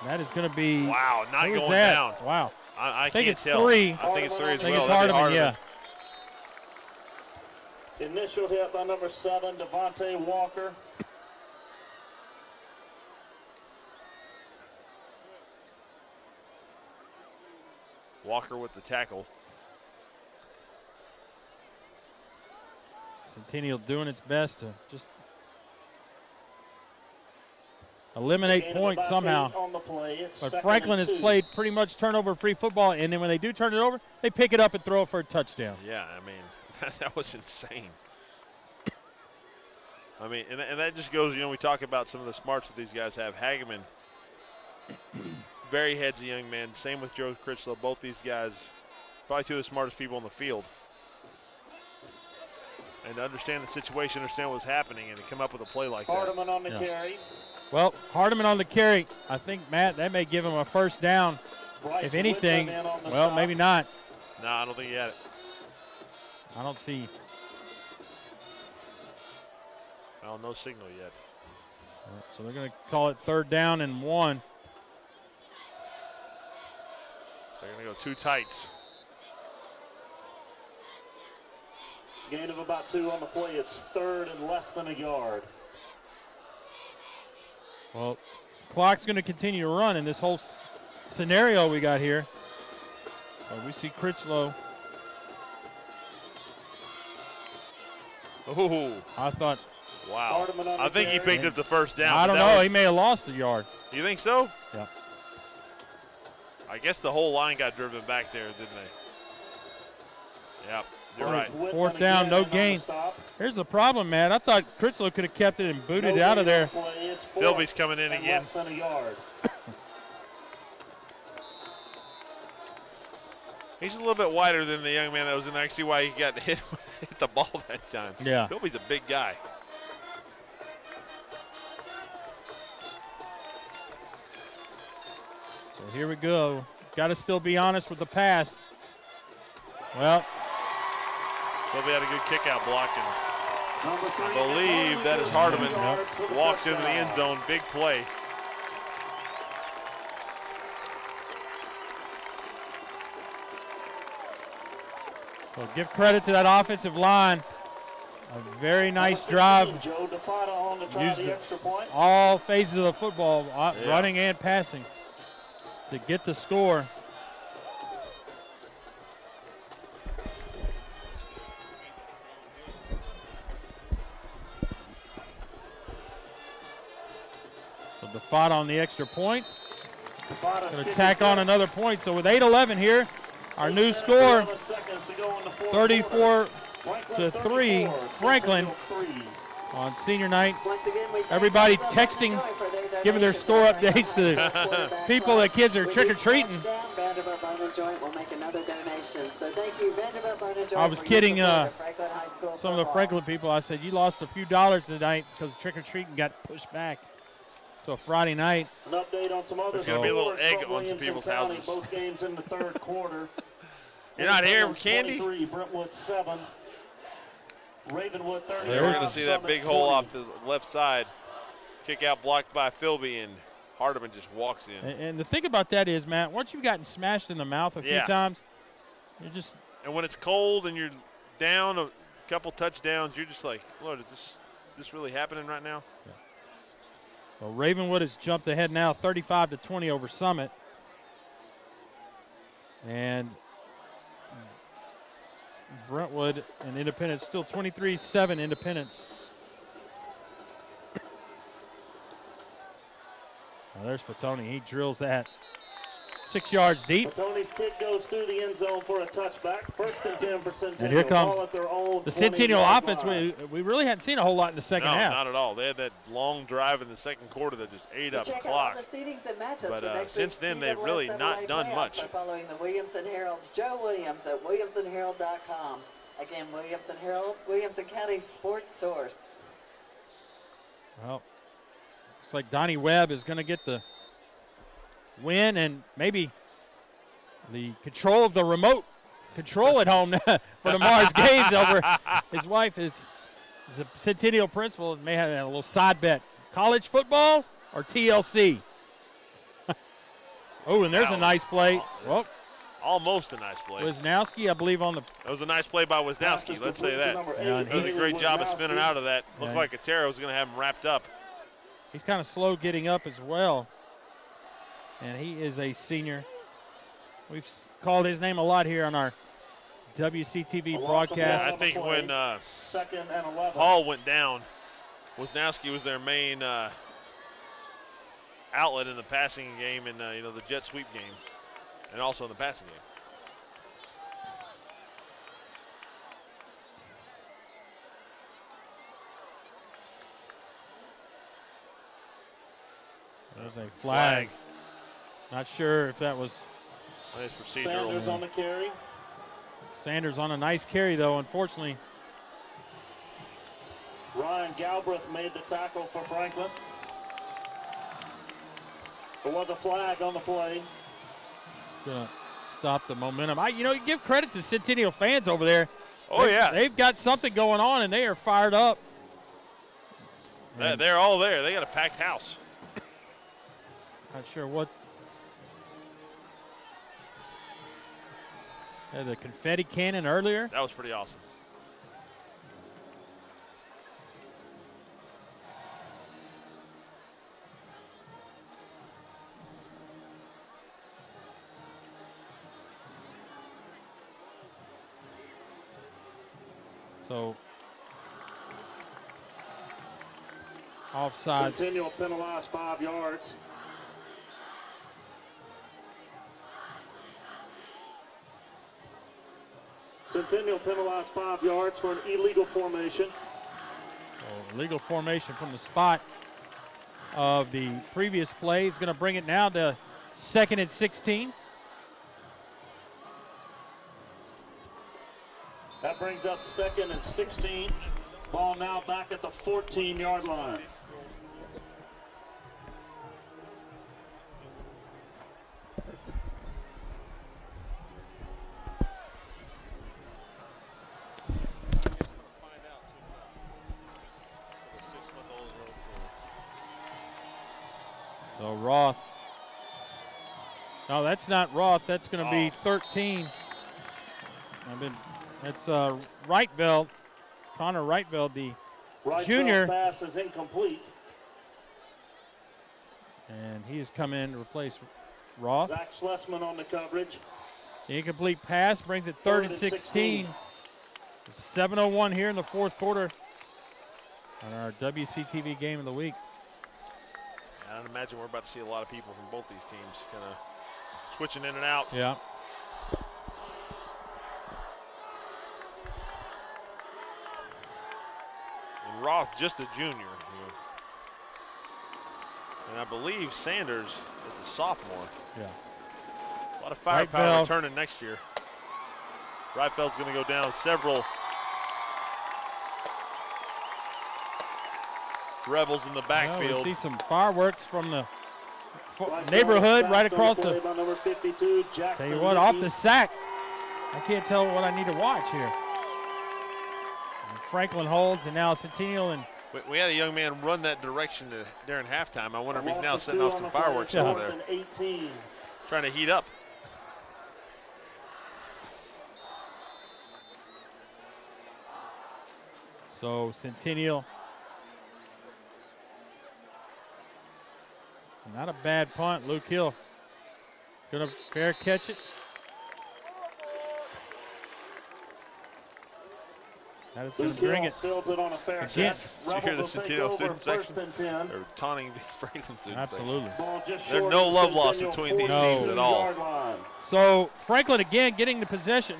That is going to be. Wow, not going that? down. Wow. I think can't it's tell. 3. I think it's 3 as well. I think it's Hardeman, yeah. Initial hit by number 7, Devontae Walker. Walker with the tackle. Centennial doing its best to just eliminate points somehow. But Franklin has played pretty much turnover-free football, and then when they do turn it over, they pick it up and throw it for a touchdown. Yeah, I mean, that was insane. I mean, and that just goes, we talk about some of the smarts that these guys have. Hageman, very headsy young man. Same with Joe Critchlow. Both these guys, probably 2 of the smartest people on the field. And to understand the situation, understand what's happening, and to come up with a play like that. Hardeman on the carry. Well, Hardeman on the carry. I think, Matt, that may give him a first down. If anything, well, maybe not. No, I don't think he had it. I don't see. Well, no signal yet. So they're going to call it 3rd down and 1. So they're going to go 2 tights. Gain of about 2 on the play. It's 3rd and less than a yard. Well, clock's going to continue to run in this whole scenario we got here. So we see Critchlow. Ooh. I thought. Wow. I think he picked up the first down. I don't know. He may have lost a yard. You think so? Yeah. I guess the whole line got driven back there, didn't they? Yep, you're right. 4th down, no gain. Here's the problem, man. I thought Critchlow could have kept it and booted it out of there. Philby's coming in again. Less than a yard. He's a little bit wider than the young man that was in there. I see why he got hit the ball that time. Yeah. Philby's a big guy. So here we go. Got to still be honest with the pass. Well, Philby had a good kick-out block, and I believe that is Hardiman. Walks into the end zone. Big play. so give credit to that offensive line. A very nice drive. Used all phases of the football, running and passing, to get the score. So DeFatta on the extra point. Going to tack on another point. So with 8:11 here, our new score, 34-3, Franklin on senior night. Everybody texting, giving their score updates to the people that kids are trick-or-treating. I was kidding some of the Franklin people. I said, you lost a few dollars tonight because trick-or-treating got pushed back to a Friday night. An update on some other There's going to be a little egg on some people's houses. Both games in the 3rd quarter. You're not here for candy? Brentwood 7. Ravenwood 30. We're going to see that big hole off the left side. Kick out blocked by Philby, and Hardiman just walks in. And the thing about that is, Matt, once you've gotten smashed in the mouth a few times, you're just. And when it's cold and you're down a couple touchdowns, you're just like, Lord, is this really happening right now? Yeah. Well, Ravenwood has jumped ahead now, 35-20 over Summit. And Brentwood and Independence still 23-7 Independence. Well, there's Fatoni. He drills that 6 yards deep. Fatoni's kick goes through the end zone for a touchback. 1st and 10 for Centennial. And here comes the Centennial offense. We really hadn't seen a whole lot in the second half. No, not at all. They had that long drive in the 2nd quarter that just ate up the clock. But since then, they've really not done much. Following the Williamson Herald's Joe Williams at WilliamsonHerald.com. Again, Williamson Herald, Williamson County sports source. Well, looks like Donnie Webb is going to get the win and maybe the control of the remote control at home for tomorrow's games over. His wife is a Centennial principal and may have a little side bet. College football or TLC? Oh, and there's a nice play. Well, almost a nice play. Wisnowski, I believe, on the. That was a nice play by Wisnowski, let's say that. Yeah, he did a great job of spinning out of that. Looked like Atero was going to have him wrapped up. He's kind of slow getting up as well. And he is a senior. We've called his name a lot here on our WCTV broadcast. I think when Hall went down, Wisnowski was their main outlet in the passing game and the jet sweep game, and also in the passing game. There's a flag. Not sure if that was nice procedural. Sanders on the carry. Sanders on a nice carry, though, unfortunately. Ryan Galbraith made the tackle for Franklin. There was a flag on the play. Gonna stop the momentum. You give credit to Centennial fans over there. Oh, yeah. They've got something going on, and they are fired up. They're all there. They got a packed house. Not sure what. The confetti cannon earlier. That was pretty awesome. So, offside. Centennial penalized 5 yards. Centennial penalized 5 yards for an illegal formation. So legal formation from the spot of the previous play is going to bring it now to 2nd and 16. That brings up 2nd and 16. Ball now back at the 14-yard line. So Roth. No, that's not Roth. That's going to be 13. That's Reitveld, Connor Reitveld, the junior. Pass is incomplete. And he has come in to replace Roth. Zach Schlesman on the coverage. The incomplete pass brings it 3rd and 16. 7:01 here in the 4th quarter on our WCTV game of the week. I don't imagine we're about to see a lot of people from both these teams kind of switching in and out. Yeah. And Roth just a junior. And I believe Sanders is a sophomore. Yeah. A lot of firepower returning next year. Reitfeld's going to go down several Rebels in the backfield. We see some fireworks from the neighborhood right across the. Tell you what, off the sack. I can't tell what I need to watch here. And Franklin holds, and now Centennial and. We had a young man run that direction during halftime. I wonder if he's now setting off some fireworks over there. 18. Trying to heat up. So Centennial. Not a bad punt. Luke Hill gonna fair catch it. That is going to bring it. Fields it on a fair catch. Did you hear the Rebels will take Centennial over student section? 1st and 10. They're taunting the Franklin student Absolutely. section. There's no love lost between these teams at all. So Franklin again getting the possession.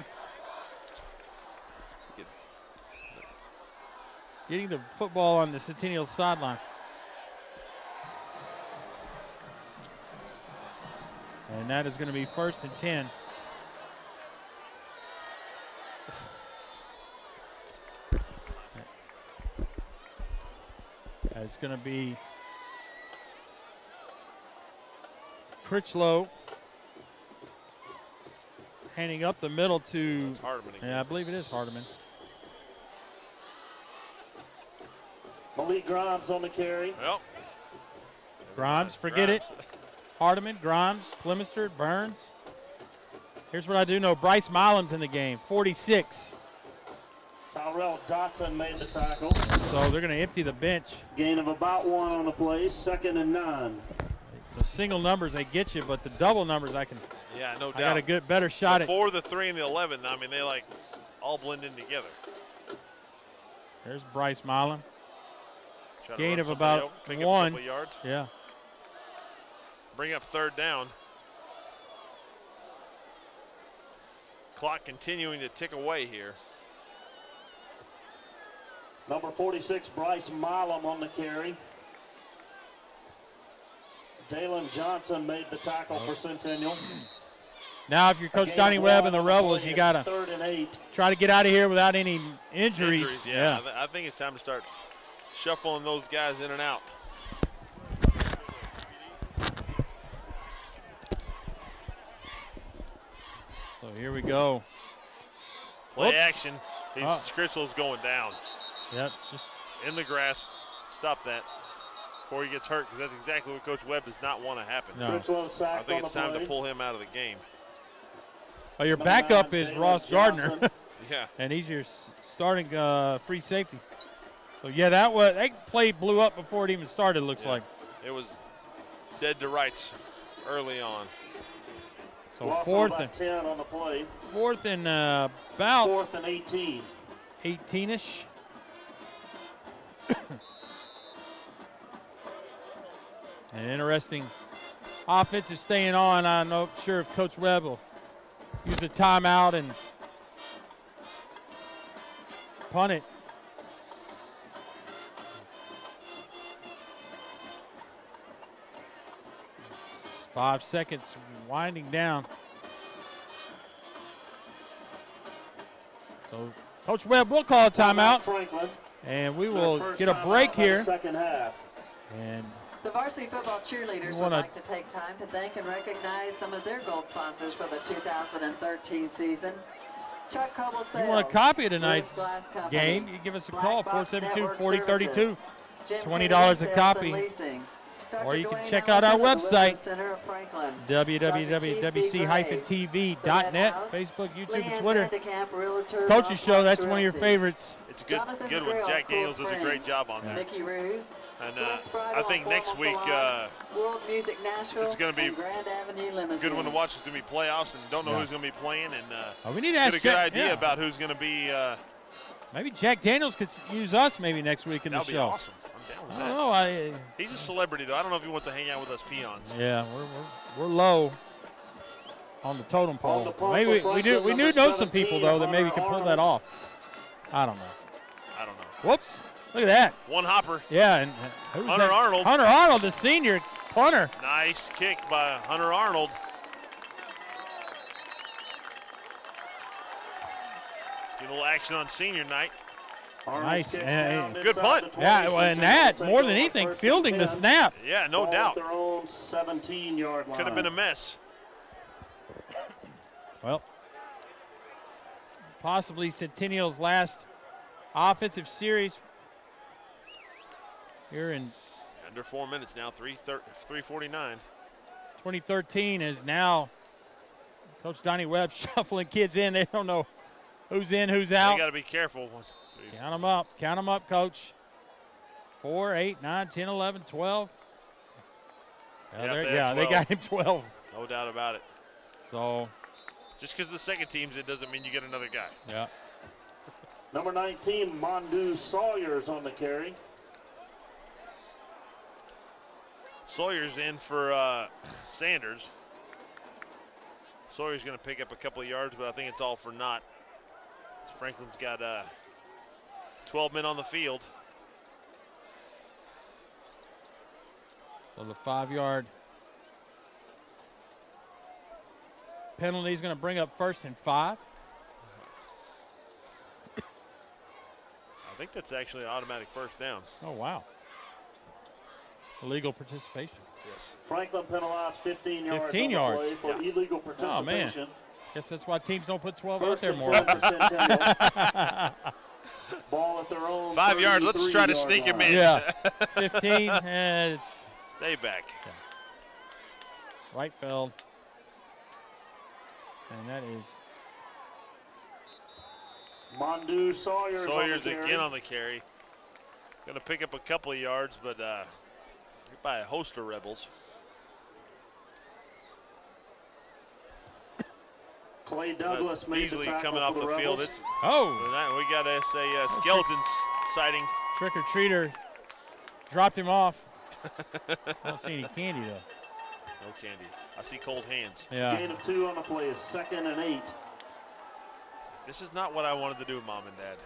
Getting the football on the Centennial sideline. And that is going to be 1st and 10. It's going to be Critchlow handing up the middle to. Hardeman again. Yeah, I believe it is Hardeman. Malik Grimes on the carry. Well, Grimes, forget it. Hardeman, Grimes, Clemister, Burns. Here's what I do know. Bryce Milam's in the game, 46. Tyrell Dotson made the tackle. So they're going to empty the bench. Gain of about 1 on the play, 2nd and 9. The single numbers, they get you, but the double numbers, I no doubt. I got a good, better shot Before the 3 and the 11, I mean, they like all blend in together. There's Bryce Milam. Gain of about about pick 1. Up a couple yards. Yeah. Bring up 3rd down. Clock continuing to tick away here. Number 46, Bryce Milam on the carry. Dalen Johnson made the tackle for Centennial. Now, if you're Coach Donnie Webb and the Rebels, you got to 3rd and 8. try to get out of here without any injuries. Yeah. I think it's time to start shuffling those guys in and out. So here we go. Play action. Critchlow's going down. Yep, just in the grass. Stop that before he gets hurt, because that's exactly what Coach Webb does not want to happen. No. I think it's time to pull him out of the game. Oh, your backup is Ross Gardner. Yeah. And he's your starting free safety. So yeah, that play blew up before it even started, looks like. It was dead to rights early on. So Loss 4th and 10 on the play. 4th and about 4th and 18. 18-ish. An interesting offense is staying on. I'm not sure if Coach Webb will use a timeout and punt it. 5 seconds winding down. So Coach Webb will call a timeout, and we will get a break here. Second half. And the varsity football cheerleaders would like to take time to thank and recognize some of their gold sponsors for the 2013 season. Chuck Coble Sales. You want a copy of tonight's game, you give us a call, 472-4032. $20 a copy. Or you can check out our website, www.wc-tv.net, Facebook, YouTube, and Twitter. Coach's Show, that's one of your favorites. It's a good one. Jack Daniels does a great job on that. And I think next week it's going to be a good one to watch. It's going to be playoffs, and don't know who's going to be playing. And we need to ask get a good idea about who's going to be. Maybe Jack Daniels could use us maybe next week in the show. That would be awesome. I'm down with that. I don't know. He's a celebrity, though. I don't know if he wants to hang out with us peons. Yeah, we're low on the totem pole. Maybe we do know some people though that maybe can pull that off. I don't know. Whoops! Look at that. One hopper. Yeah, and who's Hunter that? Arnold. Hunter Arnold, the senior punter. Nice kick by Hunter Arnold. Get a little action on senior night. Nice. Good punt. Yeah, and that, more than anything, fielding the snap. Yeah, no doubt. Their own 17-yard line. Could have been a mess. Well, possibly Centennial's last offensive series here in under 4 minutes now, 3:49. 2013 is now Coach Donnie Webb shuffling kids in. They don't know who's in, who's out. You got to be careful. Count them up, Coach. 4, 8, 9, 10, 11, 12. Yeah, they got him 12. No doubt about it. So just because the second team's it doesn't mean you get another guy. Yeah. Number 19, Mondu Sawyer's on the carry. Sawyer's in for Sanders. Sawyer's going to pick up a couple of yards, but I think it's all for naught. Franklin's got 12 men on the field. So the 5-yard penalty is going to bring up 1st and 5. I think that's actually an automatic first down. Oh, wow. Illegal participation. Yes. Franklin penalized 15 yards. 15 yards. On the play for illegal participation. Oh, man. Guess that's why teams don't put 12 out there more. Ball at their own 5 yards. Let's try to sneak him in. Yeah. 15. It's stay back. Yeah. Right field. And that is Mondu Sawyer's again on the carry. Going to pick up a couple of yards, but by a host of Rebels. Clay Douglas made the tackle coming off the field. It's we got a skeleton sighting. Trick or treater dropped him off. I don't see any candy though. No candy. I see cold hands. Yeah. Gain of 2 on the play is 2nd and 8. This is not what I wanted to do, Mom and Dad.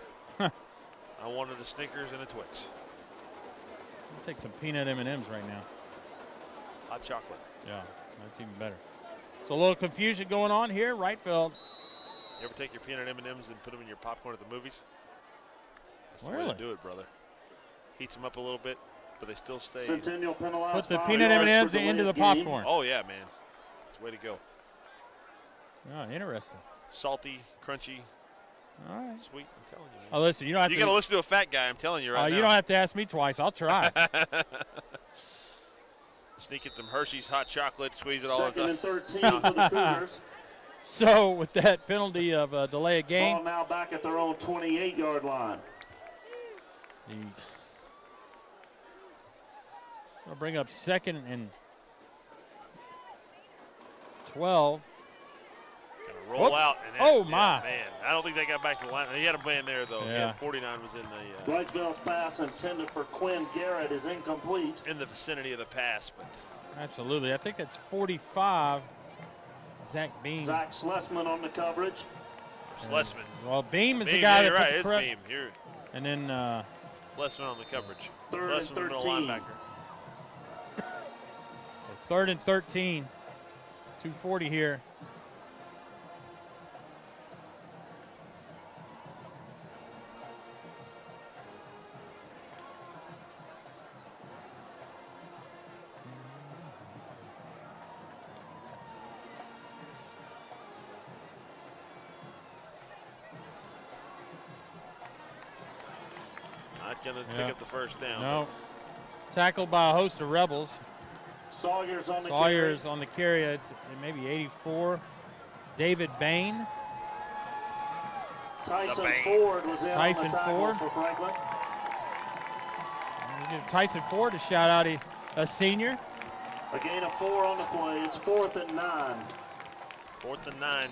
I wanted a Snickers and a Twix. I'll take some peanut M&Ms right now. Hot chocolate. Yeah, that's even better. So a little confusion going on here, right field. You ever take your peanut M&Ms and put them in your popcorn at the movies? That's really? the way to do it, brother. Heats them up a little bit, but they still stay. Centennial penalized. Put the peanut M&Ms into the popcorn. Oh, yeah, man. It's the way to go. Oh, interesting. Salty, crunchy. All right. Sweet, I'm telling you. Man. Oh, listen, you don't have you to. You got to listen to a fat guy, I'm telling you right now. You don't have to ask me twice. I'll try. Sneak in some Hershey's hot chocolate, squeeze it all. 2nd and 13 for the Cougars. So with that penalty of delay of game. Ball now back at their own 28-yard line. I'll bring up 2nd and 12. Roll out. And my. Man, I don't think they got back to the line. He had a man there, though. Yeah. 49 was in the. Blytheville's pass intended for Quinn Garrett is incomplete. In the vicinity of the pass. But absolutely. I think that's 45. Zach Bean. Zach Schlesman on the coverage. Schlesman. Well, Beam is Beam, the guy you're that right. put It's the Beam. You're and then Schlesman on the coverage. Third and Schlesman, middle 13. linebacker. so 3rd and 13. 2:40 here. Not going to pick up the first down. No. Tackled by a host of Rebels. Sawyer's on the Sawyer's on the carry. It's maybe 84. David Bain. Tyson Ford was in Tyson on the tackle Ford. for Franklin. We give Tyson Ford a shout out, a senior. A gain of 4 on the play. It's 4th and 9. 4th and 9.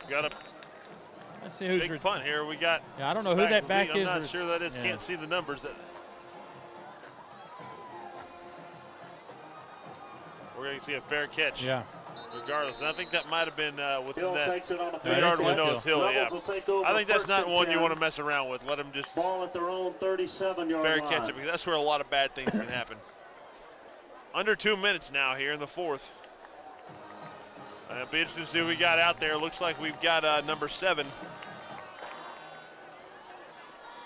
Got a Let's see who's big punt here. We got. Yeah, I don't know who that back is. I'm not sure that it's. Can't see the numbers. That we're going to see a fair catch. Yeah. Regardless, and I think that might have been within Hill that takes it on the 3-yard window. It's Hill. Yeah. Will take over I think that's 1st not and one 10. you want to mess around with. Let them just ball at their own 37-yard fair line. catch it, because that's where a lot of bad things can happen. Under 2 minutes now here in the 4th. It'll be interesting to see who we got out there. Looks like we've got number 7.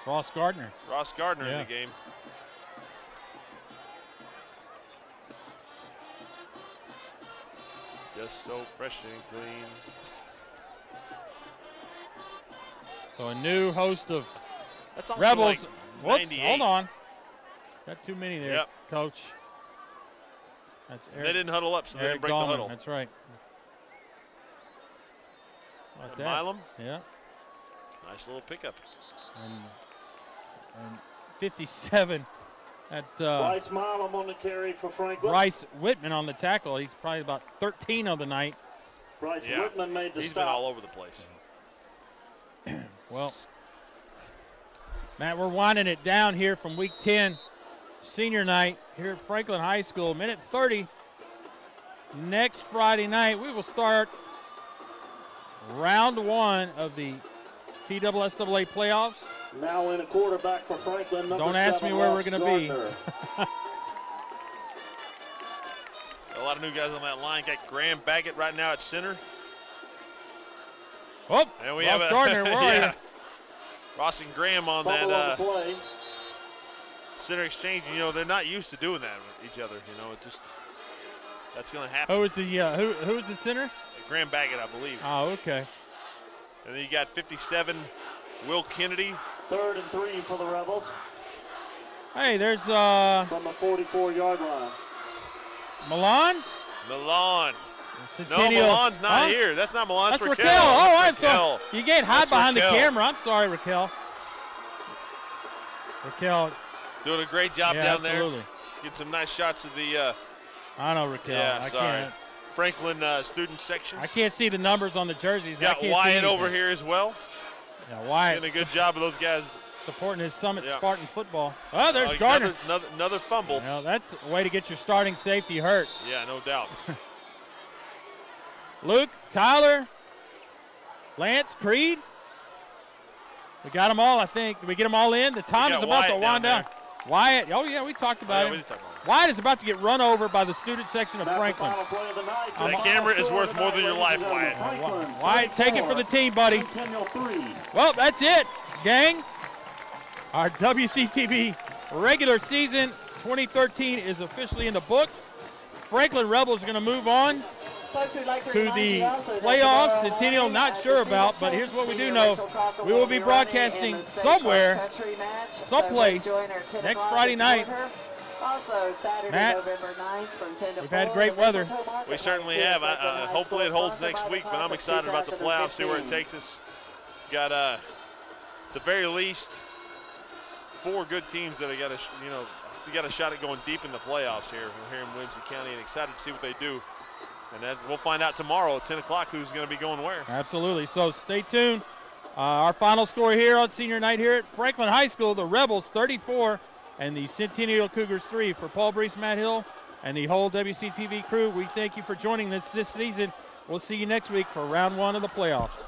Ross Gardner. Ross Gardner in the game. Just so fresh and clean. So a new host of That's also Rebels. like Whoops, 98. hold on. Got too many there, Yep. Coach. That's Eric. They didn't huddle up, so they Eric didn't break the Dahlman, huddle. That's right. How about that? Milam. Yeah. Nice little pickup. And 57 at Bryce Milam on the carry for Franklin. Bryce Whitman on the tackle. He's probably about 13 of the night. Bryce Whitman made the He's stop. been all over the place. Well, Matt, we're winding it down here from week 10, senior night here at Franklin High School. Minute 30. Next Friday night, we will start round 1 of the TSSAA playoffs. Now in a quarterback for Franklin. Don't ask me where we're going to be. A lot of new guys on that line. Got Graham Baggett right now at center. Oh, and we Ross have Gardner, where are you? Ross and Graham on Fumble that on the play. center exchange. You know, they're not used to doing that with each other. You know, it's just that's going to happen. Who is the who is the center? Graham Baggett, I believe. Oh, okay. And then you got 57, Will Kennedy. 3rd and 3 for the Rebels. Hey, there's from the 44-yard line. Milan. Milan. Centennial. No, Milan's not here. That's not Milan. That's Raquel. Raquel. Oh, I'm Raquel. sorry. You get hide That's behind Raquel. the camera. I'm sorry, Raquel. Raquel. Doing a great job down absolutely. there. Get some nice shots of the. I know, Raquel. Yeah, I sorry. can't. Franklin student section. I can't see the numbers on the jerseys. Got I can't Wyatt see over here as well. Yeah, Wyatt. Doing a good job of those guys. Supporting his Summit Yeah. Spartan football. Oh, there's Gardner. Another fumble. Well, that's a way to get your starting safety hurt. Yeah, no doubt. Luke, Tyler, Lance, Creed. We got them all, I think. Did we get them all in? The time is about to wind down. Wyatt, oh yeah, we talked about him. Wyatt is about to get run over by the student section of Franklin. That camera is worth more than your life, Wyatt. Wyatt, take it for the team, buddy. Well, that's it, gang. Our WCTV regular season 2013 is officially in the books. Franklin Rebels are going to move on to the playoffs. Centennial, not sure about, but here's what we do know. We will be broadcasting somewhere, someplace, next Friday night. Also, Saturday, Matt, November 9th from 10 to 4. We've had great weather. We certainly have. Hopefully it holds next week, but I'm excited about the playoffs, see where it takes us. Got, at the very least, 4 good teams that have got a shot at going deep in the playoffs here in Williamson County, and excited to see what they do. And we'll find out tomorrow at 10 o'clock who's going to be going where. Absolutely. So stay tuned. Our final score here on senior night here at Franklin High School, the Rebels 34 and the Centennial Cougars 3. For Paul Brees, Matt Hill, and the whole WCTV crew, we thank you for joining us this season. We'll see you next week for round 1 of the playoffs.